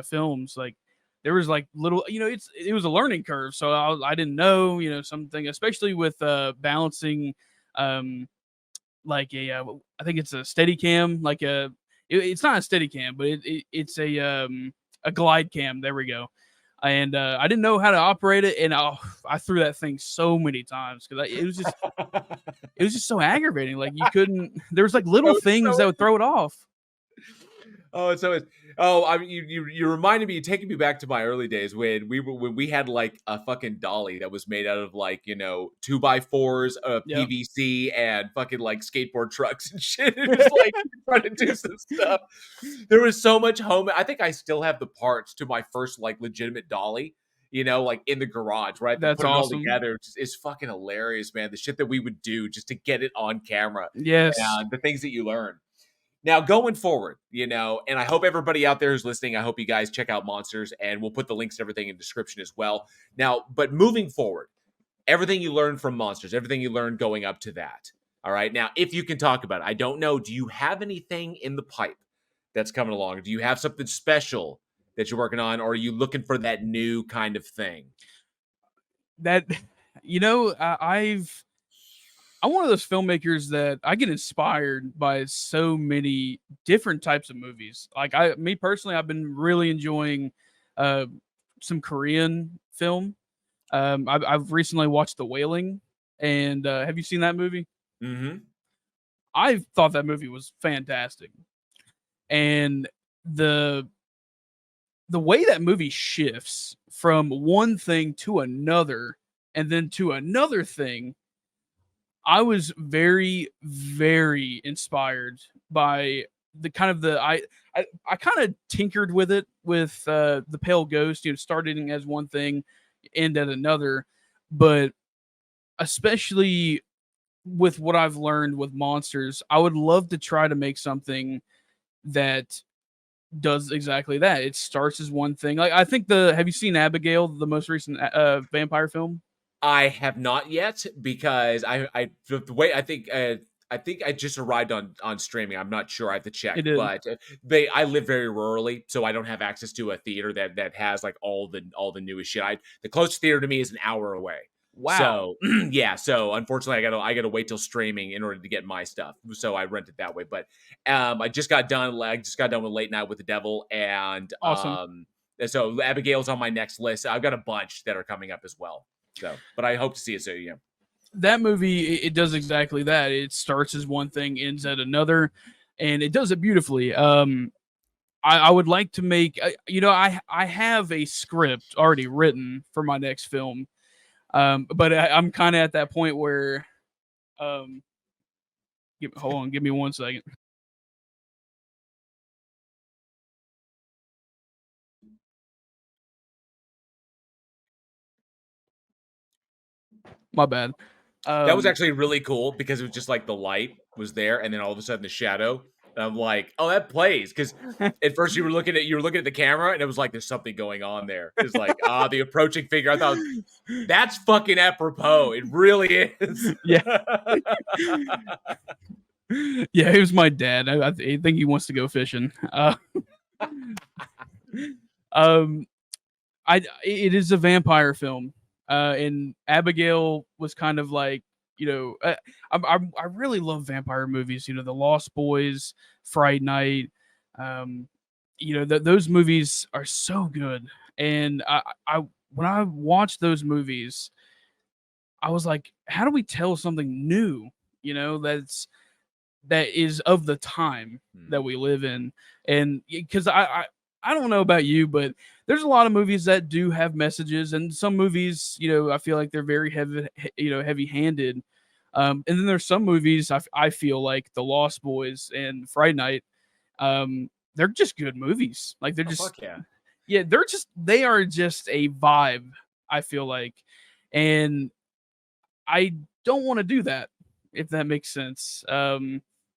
films, like there was like little, it was a learning curve. So I didn't know, something, especially with balancing, like I think it's a steady cam, like it's not a steady cam, but it's a glide cam. There we go. And I didn't know how to operate it, and I threw that thing so many times because it was just so aggravating. Like you couldn't. There was like little things that would throw it off. Oh, so it's I mean you reminded me, you're taking me back to my early days when we had like a fucking dolly that was made out of like 2x4s, Yep, PVC, and fucking like skateboard trucks and shit. It was like trying to do some stuff. There was so much home. I think I still have the parts to my first like legitimate dolly. Like in the garage, right? To that's put it all awesome. together, it's fucking hilarious, man. The shit that we would do just to get it on camera, Yes, and the things that you learn. Now, going forward, and I hope everybody out there who's listening, I hope you guys check out Monsters, and we'll put the links to everything in the description as well. Now, but moving forward, everything you learned from Monsters, everything you learned going up to that. All right. Now, if you can talk about it, I don't know. Do you have anything in the pipe that's coming along? Do you have something special that you're working on, or are you looking for that new kind of thing? that I'm one of those filmmakers that I get inspired by so many different types of movies. Like me personally, I've been really enjoying uh, some Korean film. I've recently watched The Wailing, and have you seen that movie? Mm-hmm. I thought that movie was fantastic, and the the way that movie shifts from one thing to another, and then to another thing, I was very, very inspired by the kind of I kind of tinkered with it with the Pale Ghost, starting as one thing, end at another, but especially with what I've learned with monsters, I would love to try to make something that does exactly that. It starts as one thing. Like I think have you seen Abigail, the most recent vampire film? I have not yet because the way I think I just arrived on streaming. I'm not sure. I have to check, It did. but I live very rurally, so I don't have access to a theater that has like all the newest shit. The closest theater to me is an hour away. Wow. So yeah, so unfortunately, I gotta wait till streaming in order to get my stuff. So I rent it that way. But I just got done. I just got done with Late Night with the Devil, and Awesome. so Abigail's on my next list. I've got a bunch that are coming up as well. So, but I hope to see it soon. Yeah. That movie, it does exactly that. It starts as one thing, ends at another, and it does it beautifully. I would like to make, I have a script already written for my next film, but I'm kind of at that point where, um, hold on, give me 1 second. My bad. That was Um, actually really cool because it was just like the light was there, and then all of a sudden the shadow. And I'm like, oh, that plays because at first you were looking at the camera, and it was like there's something going on there. It's like the approaching figure. I thought that's fucking apropos. It really is. yeah, Yeah, it was my dad. I think he wants to go fishing. Um, it is a vampire film, and Abigail was kind of like, I really love vampire movies. The Lost Boys, Fright Night, um, those movies are so good. And I when I watched those movies, I was like, how do we tell something new? That is of the time that we live in. And because I don't know about you, but there's a lot of movies that do have messages, and some movies, I feel like they're very heavy handed. And then there's some movies I feel like The Lost Boys and Friday Night, they're just good movies. Like they're Oh just, fuck yeah. yeah, they are just a vibe, I feel like. And I don't want to do that, if that makes sense.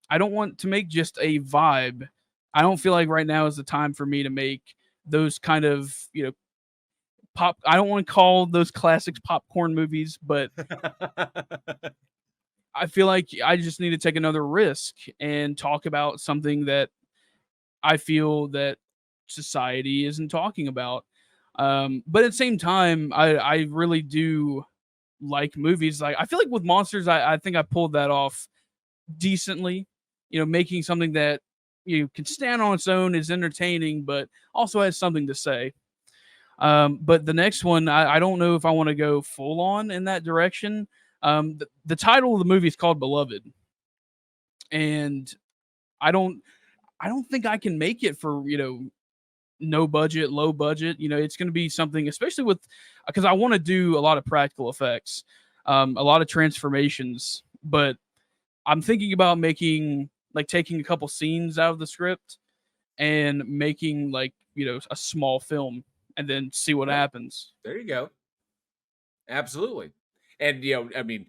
I don't want to make just a vibe. I don't feel like right now is the time for me to make those kind of, pop. I don't want to call those classics popcorn movies, but I feel like I just need to take another risk and talk about something that I feel that society isn't talking about. But at the same time, I really do like movies. Like I feel like with monsters, I think I pulled that off decently. Making something that can stand on its own, is entertaining, but also has something to say. But the next one, I don't know if I want to go full on in that direction. The title of the movie is called Beloved, and I don't I don't think I can make it for no budget, low budget. It's going to be something, especially with because I want to do a lot of practical effects, a lot of transformations. But I'm thinking about making like taking a couple scenes out of the script and making like a small film and then see what Yep. happens. There you go. Absolutely. And I mean,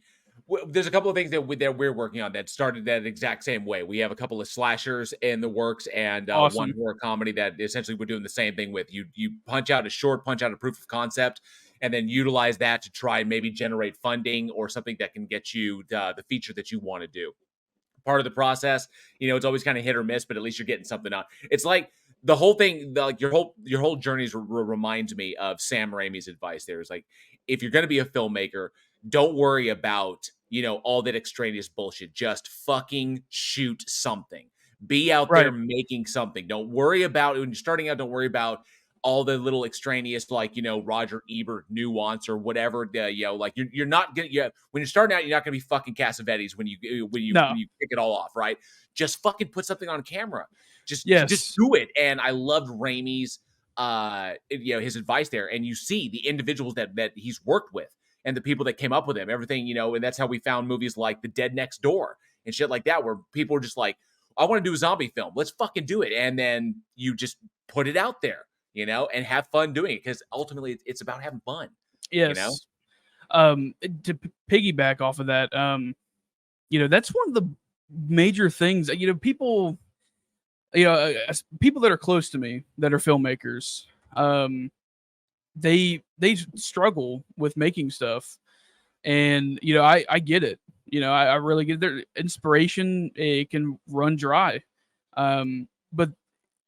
there's a couple of things that we're working on that started that exact same way. We have a couple of slashers in the works, and one Awesome. horror comedy that essentially we're doing the same thing with. You punch out a proof of concept, and then utilize that to try and maybe generate funding or something that can get you the feature that you want to do. Part of the process, it's always kind of hit or miss, but at least you're getting something out. It's like the whole thing, like your whole journey reminds me of Sam Raimi's advice. There is like, if you're going to be a filmmaker, don't worry about all that extraneous bullshit. Just fucking shoot something. Be out there Right. making something. Don't worry about when you're starting out. Don't worry about all the little extraneous, like Roger Ebert nuance or whatever. Like you're not gonna. Yeah, when you're starting out, you're not gonna be fucking Cassavetes when No. you kick it all off, right? Just fucking put something on camera. Just Yes. do it. And I loved Raimi's his advice there. And you see the individuals that he's worked with and the people that came up with him, everything, and that's how we found movies like The Dead Next Door and shit like that, where people are just like, I want to do a zombie film. Let's fucking do it. And then you just put it out there, and have fun doing it, because ultimately it's about having fun, you know? Yes. To piggyback off of that, that's one of the major things. People, people that are close to me that are filmmakers, they struggle with making stuff, and I get it. I really get their inspiration. It can run dry, but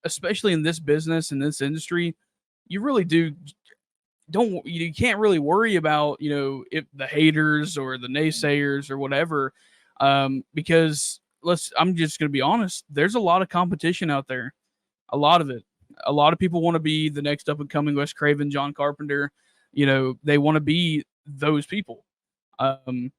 especially in this business, in this industry, you really don't you can't really worry about if the haters or the naysayers or whatever, because I'm just going to be honest, there's a lot of competition out there, a lot of it. A lot of people want to be the next up and coming Wes Craven, John Carpenter. They want to be those people, um,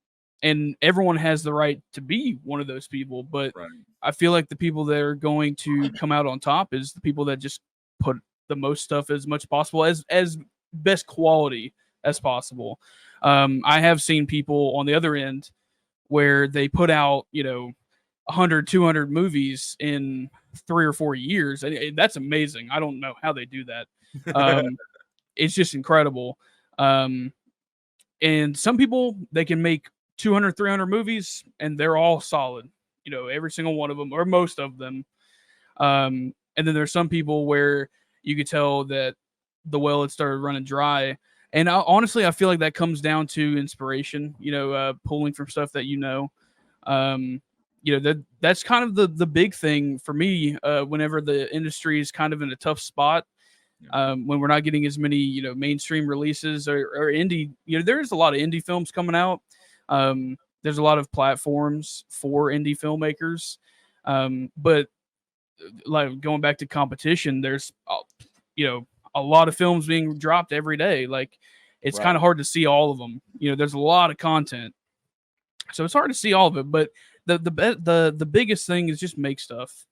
and everyone has the right to be one of those people. But Right. I feel like the people that are going to come out on top is the people that just put the most stuff as much possible, as best quality as possible. I have seen people on the other end where they put out 100, 200 movies in 3 or 4 years, and that's amazing. I don't know how they do that. Um, it's just incredible. Um, and some people, they can make 200, 300 movies and they're all solid, every single one of them or most of them. And then there's some people where you could tell that the well had started running dry. And honestly, I feel like that comes down to inspiration, pulling from stuff that. Um, that's kind of the big thing for me. Whenever the industry is kind of in a tough spot, when we're not getting as many mainstream releases or indie, there's a lot of indie films coming out. There's a lot of platforms for indie filmmakers, but like going back to competition, there's a lot of films being dropped every day. Like it's kind Right. of hard to see all of them. There's a lot of content, so it's hard to see all of it. But the biggest thing is just make stuff,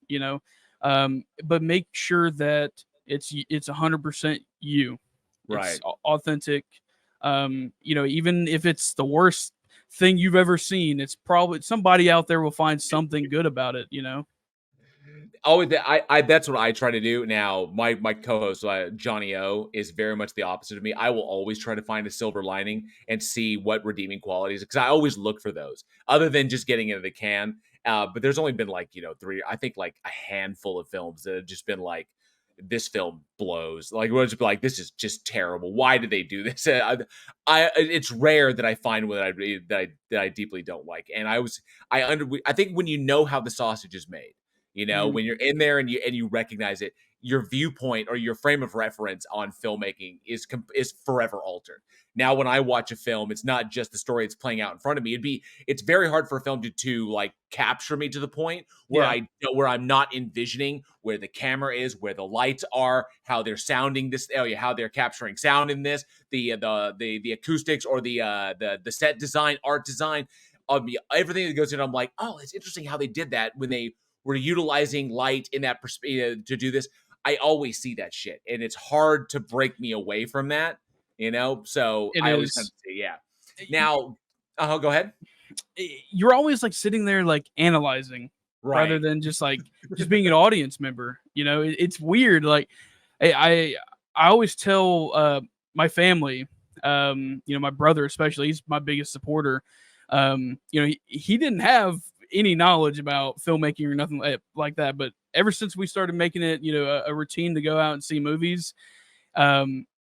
but make sure that it's 100% you. It's Right. authentic. Even if it's the worst thing you've ever seen, it's probably somebody out there will find something good about it. Oh, I that's what I try to do. Now, my co-host Johnny O is very much the opposite of me. I will always try to find a silver lining and see what redeeming qualities, because I always look for those, other than just getting into the can. But there's only been like three, I think like a handful of films that have just been like, this film blows. Like we're just like, this is just terrible. Why did they do this? It's rare that I find one that I deeply don't like. And I think when you know how the sausage is made, Mhm. when you're in there and you recognize it, your viewpoint or your frame of reference on filmmaking is forever altered. Now, when I watch a film, it's not just the story that's playing out in front of me. It's very hard for a film to like capture me to the point where Yeah, where I'm not envisioning where the camera is, where the lights are, how they're sounding this, how they're capturing sound in this, the acoustics or the set design, art design, everything that goes in. I'm like, oh, it's interesting how they did that when they were utilizing light in that perspective to do this. I always see that shit, and it's hard to break me away from that. So it I always kind is. of say, yeah. Y- Now, go ahead. You're always like sitting there like analyzing rather Right. than just being an audience member. It's weird. Like I I, I always tell my family, my brother especially, he's my biggest supporter. He didn't have any knowledge about filmmaking or nothing like that, but ever since we started making it, a routine to go out and see movies,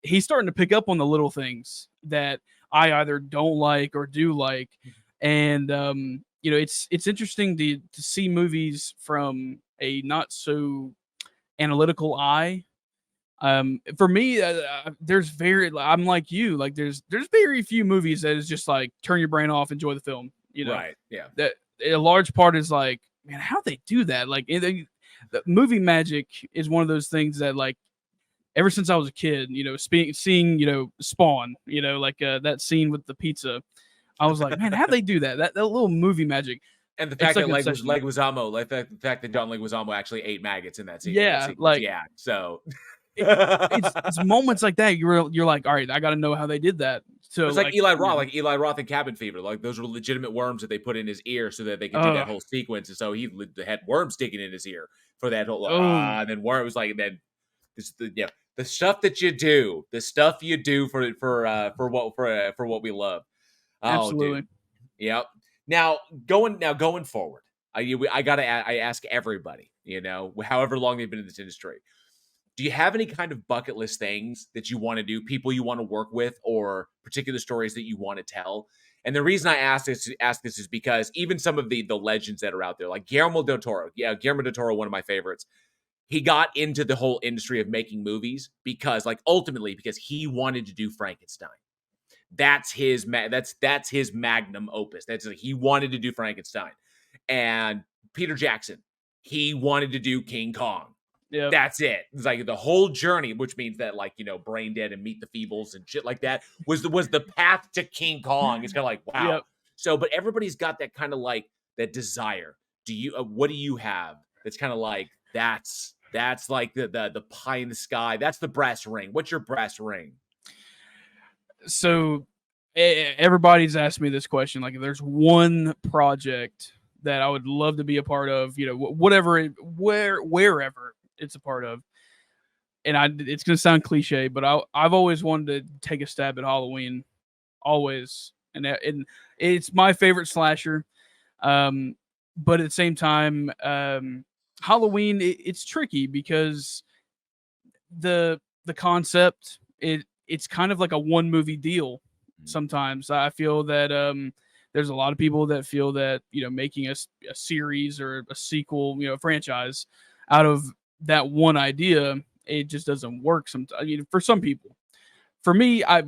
he's starting to pick up on the little things that I either don't like or do like. And it's interesting to see movies from a not so analytical eye. For me, I'm like you, like there's very few movies that is just like turn your brain off, enjoy the film. Right. Yeah. That a large part is like, man, how they do that? Like the movie magic is one of those things that like ever since I was a kid, seeing, Spawn, like that scene with the pizza, I was like, man, how they do that? That little movie magic. And the It's fact like that an obsession. Leguizamo, like the fact that John Leguizamo actually ate maggots in that Yeah, sequence, like yeah. So it, it's moments like that you're like, all right, I got to know how they did that. So it's like like, Eli Roth in Cabin Fever. Like those were legitimate worms that they put in his ear so that they could do uh, that whole sequence. And so he had worms sticking in his ear for that whole. oh, And then worm was like, and then the stuff that you do, the stuff you do for what we love. Oh, dude, absolutely. yep. Going forward, I ask everybody, however long they've been in this industry. Do you have any kind of bucket list things that you want to do, people you want to work with, or particular stories that you want to tell? And the reason I ask this is because even some of the legends that are out there, like Guillermo del Toro, Guillermo del Toro, one of my favorites, he got into the whole industry of making movies because, like, ultimately because he wanted to do Frankenstein. That's his magnum opus. That's like, he wanted to do Frankenstein. And Peter Jackson, he wanted to do King Kong. Yep. That's it. It's like the whole journey, which means that, like, Brain Dead and Meet the Feebles and shit like that was the path to King Kong. It's kind of like, wow. Yep. So, but everybody's got that kind of like that desire. What do you have that's kind of like that's like the pie in the sky. That's the brass ring. What's your brass ring? So everybody's asked me this question. Like, if there's one project that I would love to be a part of, wherever it's a part of, and it's gonna sound cliche, but I've always wanted to take a stab at Halloween, always, and it's my favorite slasher. Um, but at the same time, Halloween it's tricky because the concept it's kind of like a one movie deal. Mm. Sometimes I feel that There's a lot of people that feel that, making a series or a sequel, franchise out of that one idea, it just doesn't work sometimes. I mean, for some people. For me, I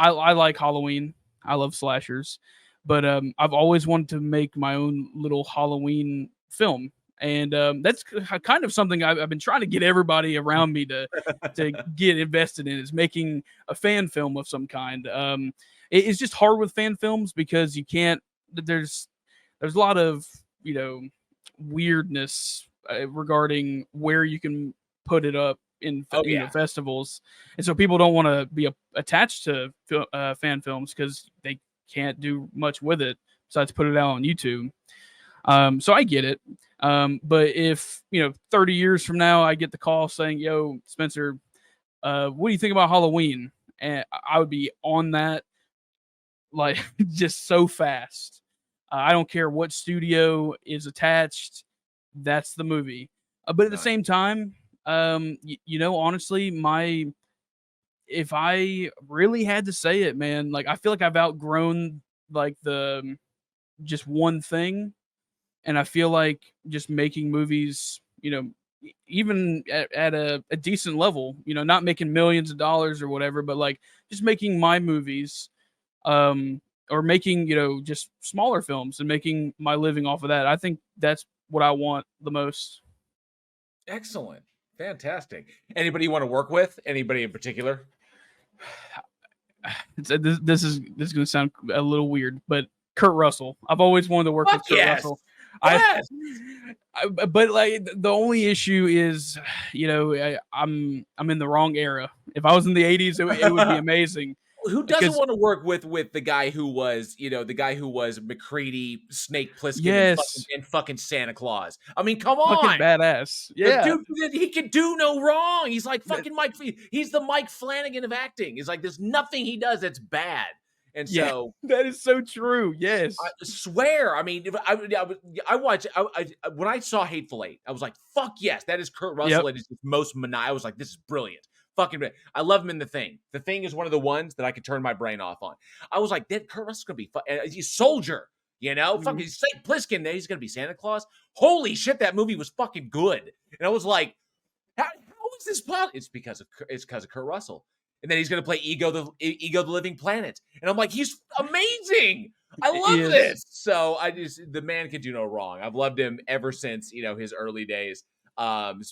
like Halloween. I love slashers, but I've always wanted to make my own little Halloween film, and that's kind of something I've been trying to get everybody around me to get invested in, is making a fan film of some kind. It's just hard with fan films because you can't. There's a lot of you know weirdness regarding where you can put it up in Oh yeah. festivals, and so people don't want to be attached to fan films because they can't do much with it besides put it out on YouTube. So I get it. But if 30 years from now I get the call saying, "Yo, Spencer, what do you think about Halloween?" and I would be on that like just so fast. I don't care what studio is attached. That's the movie. But at the Nice. same time, honestly, if I really had to say it, man, like I feel like I've outgrown like the just one thing, and I feel like just making movies, even at a decent level, not making millions of dollars or whatever, but like just making my movies, um, or making just smaller films and making my living off of that. I think that's what I want the most. Excellent. Fantastic. Anybody you want to work with? Anybody in particular? This is gonna sound a little weird, but Kurt Russell. I've always wanted to work Fuck with Kurt yes. Russell. I, Yes. but like the only issue is, I'm in the wrong era. If I was in the '80s, it would be amazing Who doesn't because want to work with the guy who was, the guy who was McCready, Snake Plissken, yes, and fucking Santa Claus? I mean, come fucking on. badass. The Yeah, dude, he can do no wrong. He's like That- fucking He's the Mike Flanagan of acting. He's like, there's nothing he does that's bad. And yeah, so that is so true. I Yes, swear, I mean, if I watched, when I saw Hateful Eight, I was like, fuck yes, that is Kurt yep. Russell at his most I was like, this is brilliant. Fucking brilliant. I love him in The Thing. The Thing is one of the ones that I could turn my brain off on. I was like, that Kurt Russell's gonna be he's Soldier, Mhm. Fucking St. Plissken, he's gonna be Santa Claus. Holy shit, that movie was fucking good. And I was like, how is this possible? It's because of Kurt Russell. And then he's going to play Ego the Living Planet. And I'm like, he's amazing. I It love is. this. So the man can do no wrong. I've loved him ever since, his early days.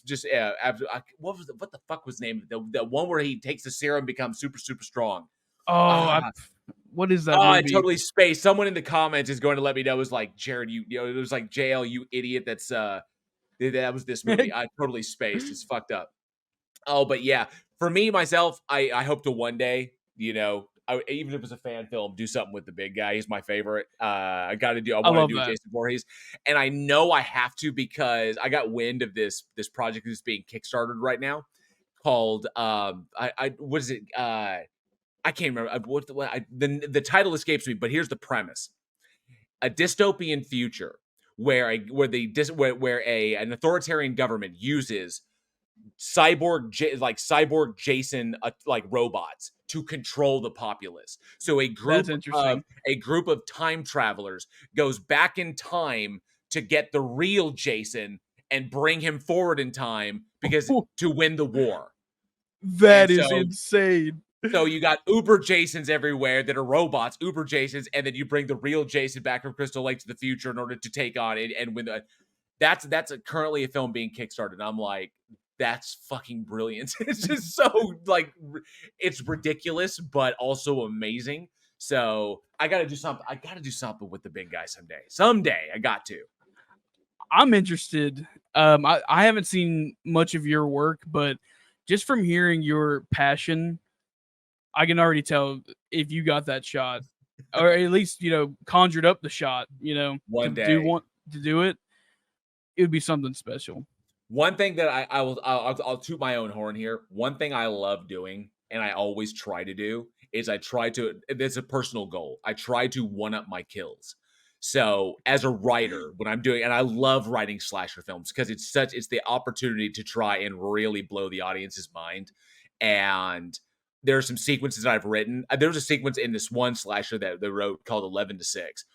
Just after what the fuck was the name? The one where he takes the serum, becomes super, super strong. Oh, Ah, what is that I movie? totally spaced. Someone in the comments is going to let me know. It was like, Jared, it was like JL, you idiot. That was this movie. I totally spaced. It's fucked up. Oh, but yeah, for me myself, I hope to one day, even if it's a fan film, do something with the big guy. He's my favorite. I I want to love do with that. Jason Voorhees, and I know I have to because I got wind of this project that's being kickstarted right now called I what is it? I can't remember the title escapes me, but here's the premise: a dystopian future where an authoritarian government uses cyborg Jason like robots to control the populace. So That's interesting. a group of time travelers goes back in time to get the real Jason and bring him forward in time because to win the war. And That is so insane. you got Uber Jasons everywhere that are robots, Uber Jasons, and then you bring the real Jason back from Crystal Lake to the future in order to take on it and win the. Currently a film being kickstarted. And I'm like, that's fucking brilliant. It's just so like it's ridiculous, but also amazing. So I gotta do something. I gotta do something with the big guy someday. Someday I got to. I'm interested. I haven't seen much of your work, but just from hearing your passion, I can already tell if you got that shot, or at least conjured up the shot, One day. to do it. It would be something special. One thing that I'll toot my own horn here. One thing I love doing, and I always try to do, is it's a personal goal. I try to one up my kills. So as a writer, when I'm doing, and I love writing slasher films because it's the opportunity to try and really blow the audience's mind. And there are some sequences that I've written. There was a sequence in this one slasher that they wrote called 11 to 6.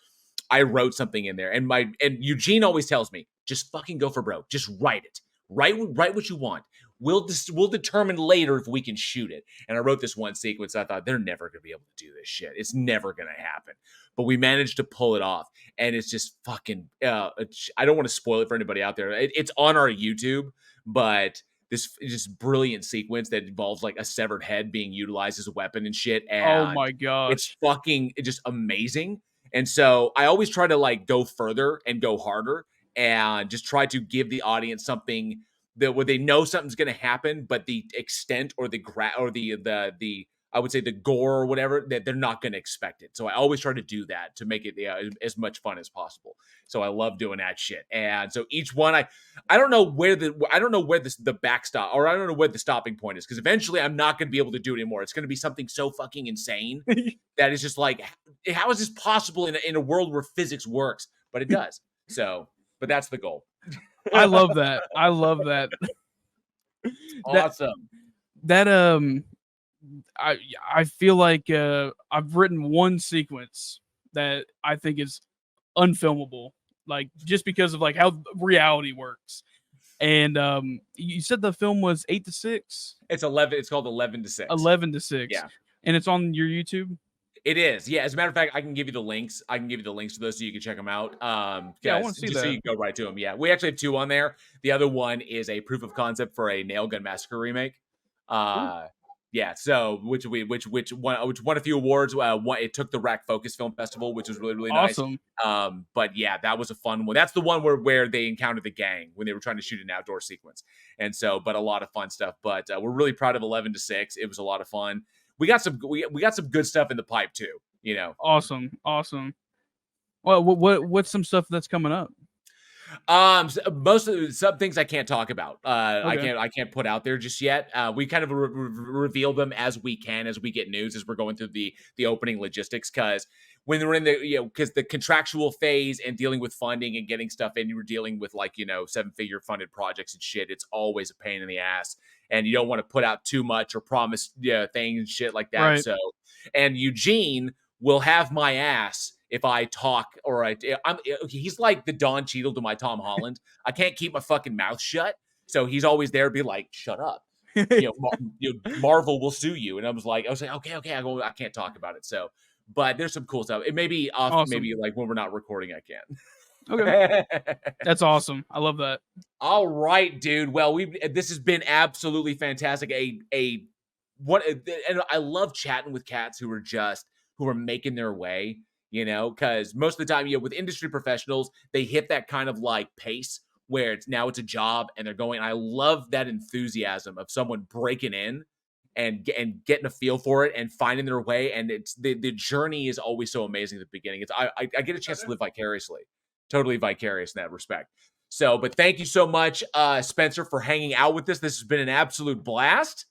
I wrote something in there, and Eugene always tells me, just fucking go for broke. Just write it. Write what you want. We'll determine later if we can shoot it. And I wrote this one sequence. I thought they're never gonna be able to do this shit. It's never gonna happen. But we managed to pull it off, and it's just fucking. I don't want to spoil it for anybody out there. It's on our YouTube, but this just brilliant sequence that involves like a severed head being utilized as a weapon and shit. Oh And my it's gosh. fucking just amazing. And so I always try to like go further and go harder and just try to give the audience something that where they know something's going to happen, but the extent or the I would say the gore or whatever that they're not going to expect it. So I always try to do that to make it as much fun as possible. So I love doing that shit. And so each one, I don't know where the backstop or I don't know where the stopping point is because eventually I'm not going to be able to do it anymore. It's going to be something so fucking insane that is just like, how is this possible in a world where physics works? But it does. So, but that's the goal. I love that. I love that. Awesome. That I feel like I've written one sequence that I think is unfilmable, like just because of like how reality works. And you said the film was 8 to 6? It's 11. It's called 11 to 6. 11 to 6. Yeah. And it's on your YouTube? It is. Yeah. As a matter of fact, I can give you the links. I can give you the links to those so you can check them out. Yeah, I want to see just that. so you can go right to them. Yeah. We actually have 2 on there. The other one is a proof of concept for a Nail Gun Massacre remake. Yeah, so which won a few awards. It took the Rack Focus Film Festival, which was really Awesome. nice. But yeah, that was a fun one. That's the one where they encountered the gang when they were trying to shoot an outdoor sequence, and so but a lot of fun stuff. But we're really proud of 11 to 6. It was a lot of fun. We got some good stuff in the pipe too. You know, awesome. Well, what's some stuff that's coming up? Most of some things I can't talk about. Okay. I can't put out there just yet. We kind of reveal them as we can as we get news as we're going through the opening logistics because when we're in the because the contractual phase and dealing with funding and getting stuff in, you were dealing with like 7-figure funded projects and shit. It's always a pain in the ass, and you don't want to put out too much or promise things and shit like that. Right. So, and Eugene will have my ass if I talk or he's like the Don Cheadle to my Tom Holland. I can't keep my fucking mouth shut. So he's always there to be like, shut up. Marvel will sue you. And I was like, okay. I can't talk about it. So, but there's some cool stuff. It may be off, awesome. Maybe like when we're not recording, I can. Okay. That's awesome. I love that. All right, dude. Well, this has been absolutely fantastic. And I love chatting with cats who are making their way. Because most of the time, with industry professionals, they hit that kind of like pace where it's a job and they're going. I love that enthusiasm of someone breaking in and getting a feel for it and finding their way. And it's the journey is always so amazing at the beginning. I get a chance to live vicariously, totally vicarious in that respect. So, but thank you so much, Spencer, for hanging out with us. This has been an absolute blast.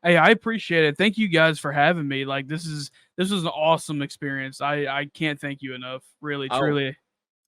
Hey, I appreciate it. Thank you guys for having me. Like this was an awesome experience. I can't thank you enough. Really, truly.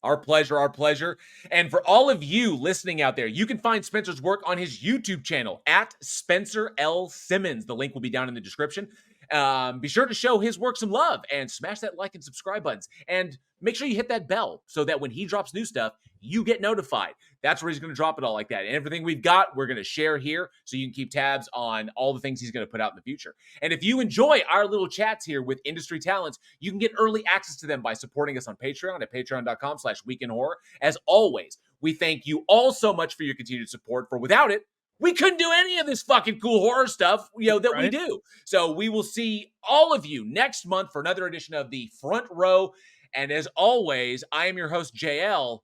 Our pleasure. And for all of you listening out there, you can find Spencer's work on his YouTube channel at Spencer L. Simmons. The link will be down in the description. Be sure to show his work some love and smash that like and subscribe buttons. And make sure you hit that bell so that when he drops new stuff, you get notified. That's where he's going to drop it all like that. And everything we've got, we're going to share here so you can keep tabs on all the things he's going to put out in the future. And if you enjoy our little chats here with industry talents, you can get early access to them by supporting us on Patreon at patreon.com/weekinhorror. As always, we thank you all so much for your continued support, for without it, we couldn't do any of this fucking cool horror stuff, that we do. So we will see all of you next month for another edition of The Front Row. And as always, I am your host, JL.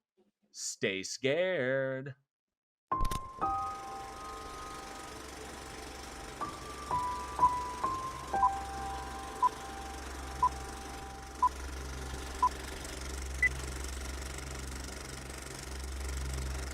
Stay scared.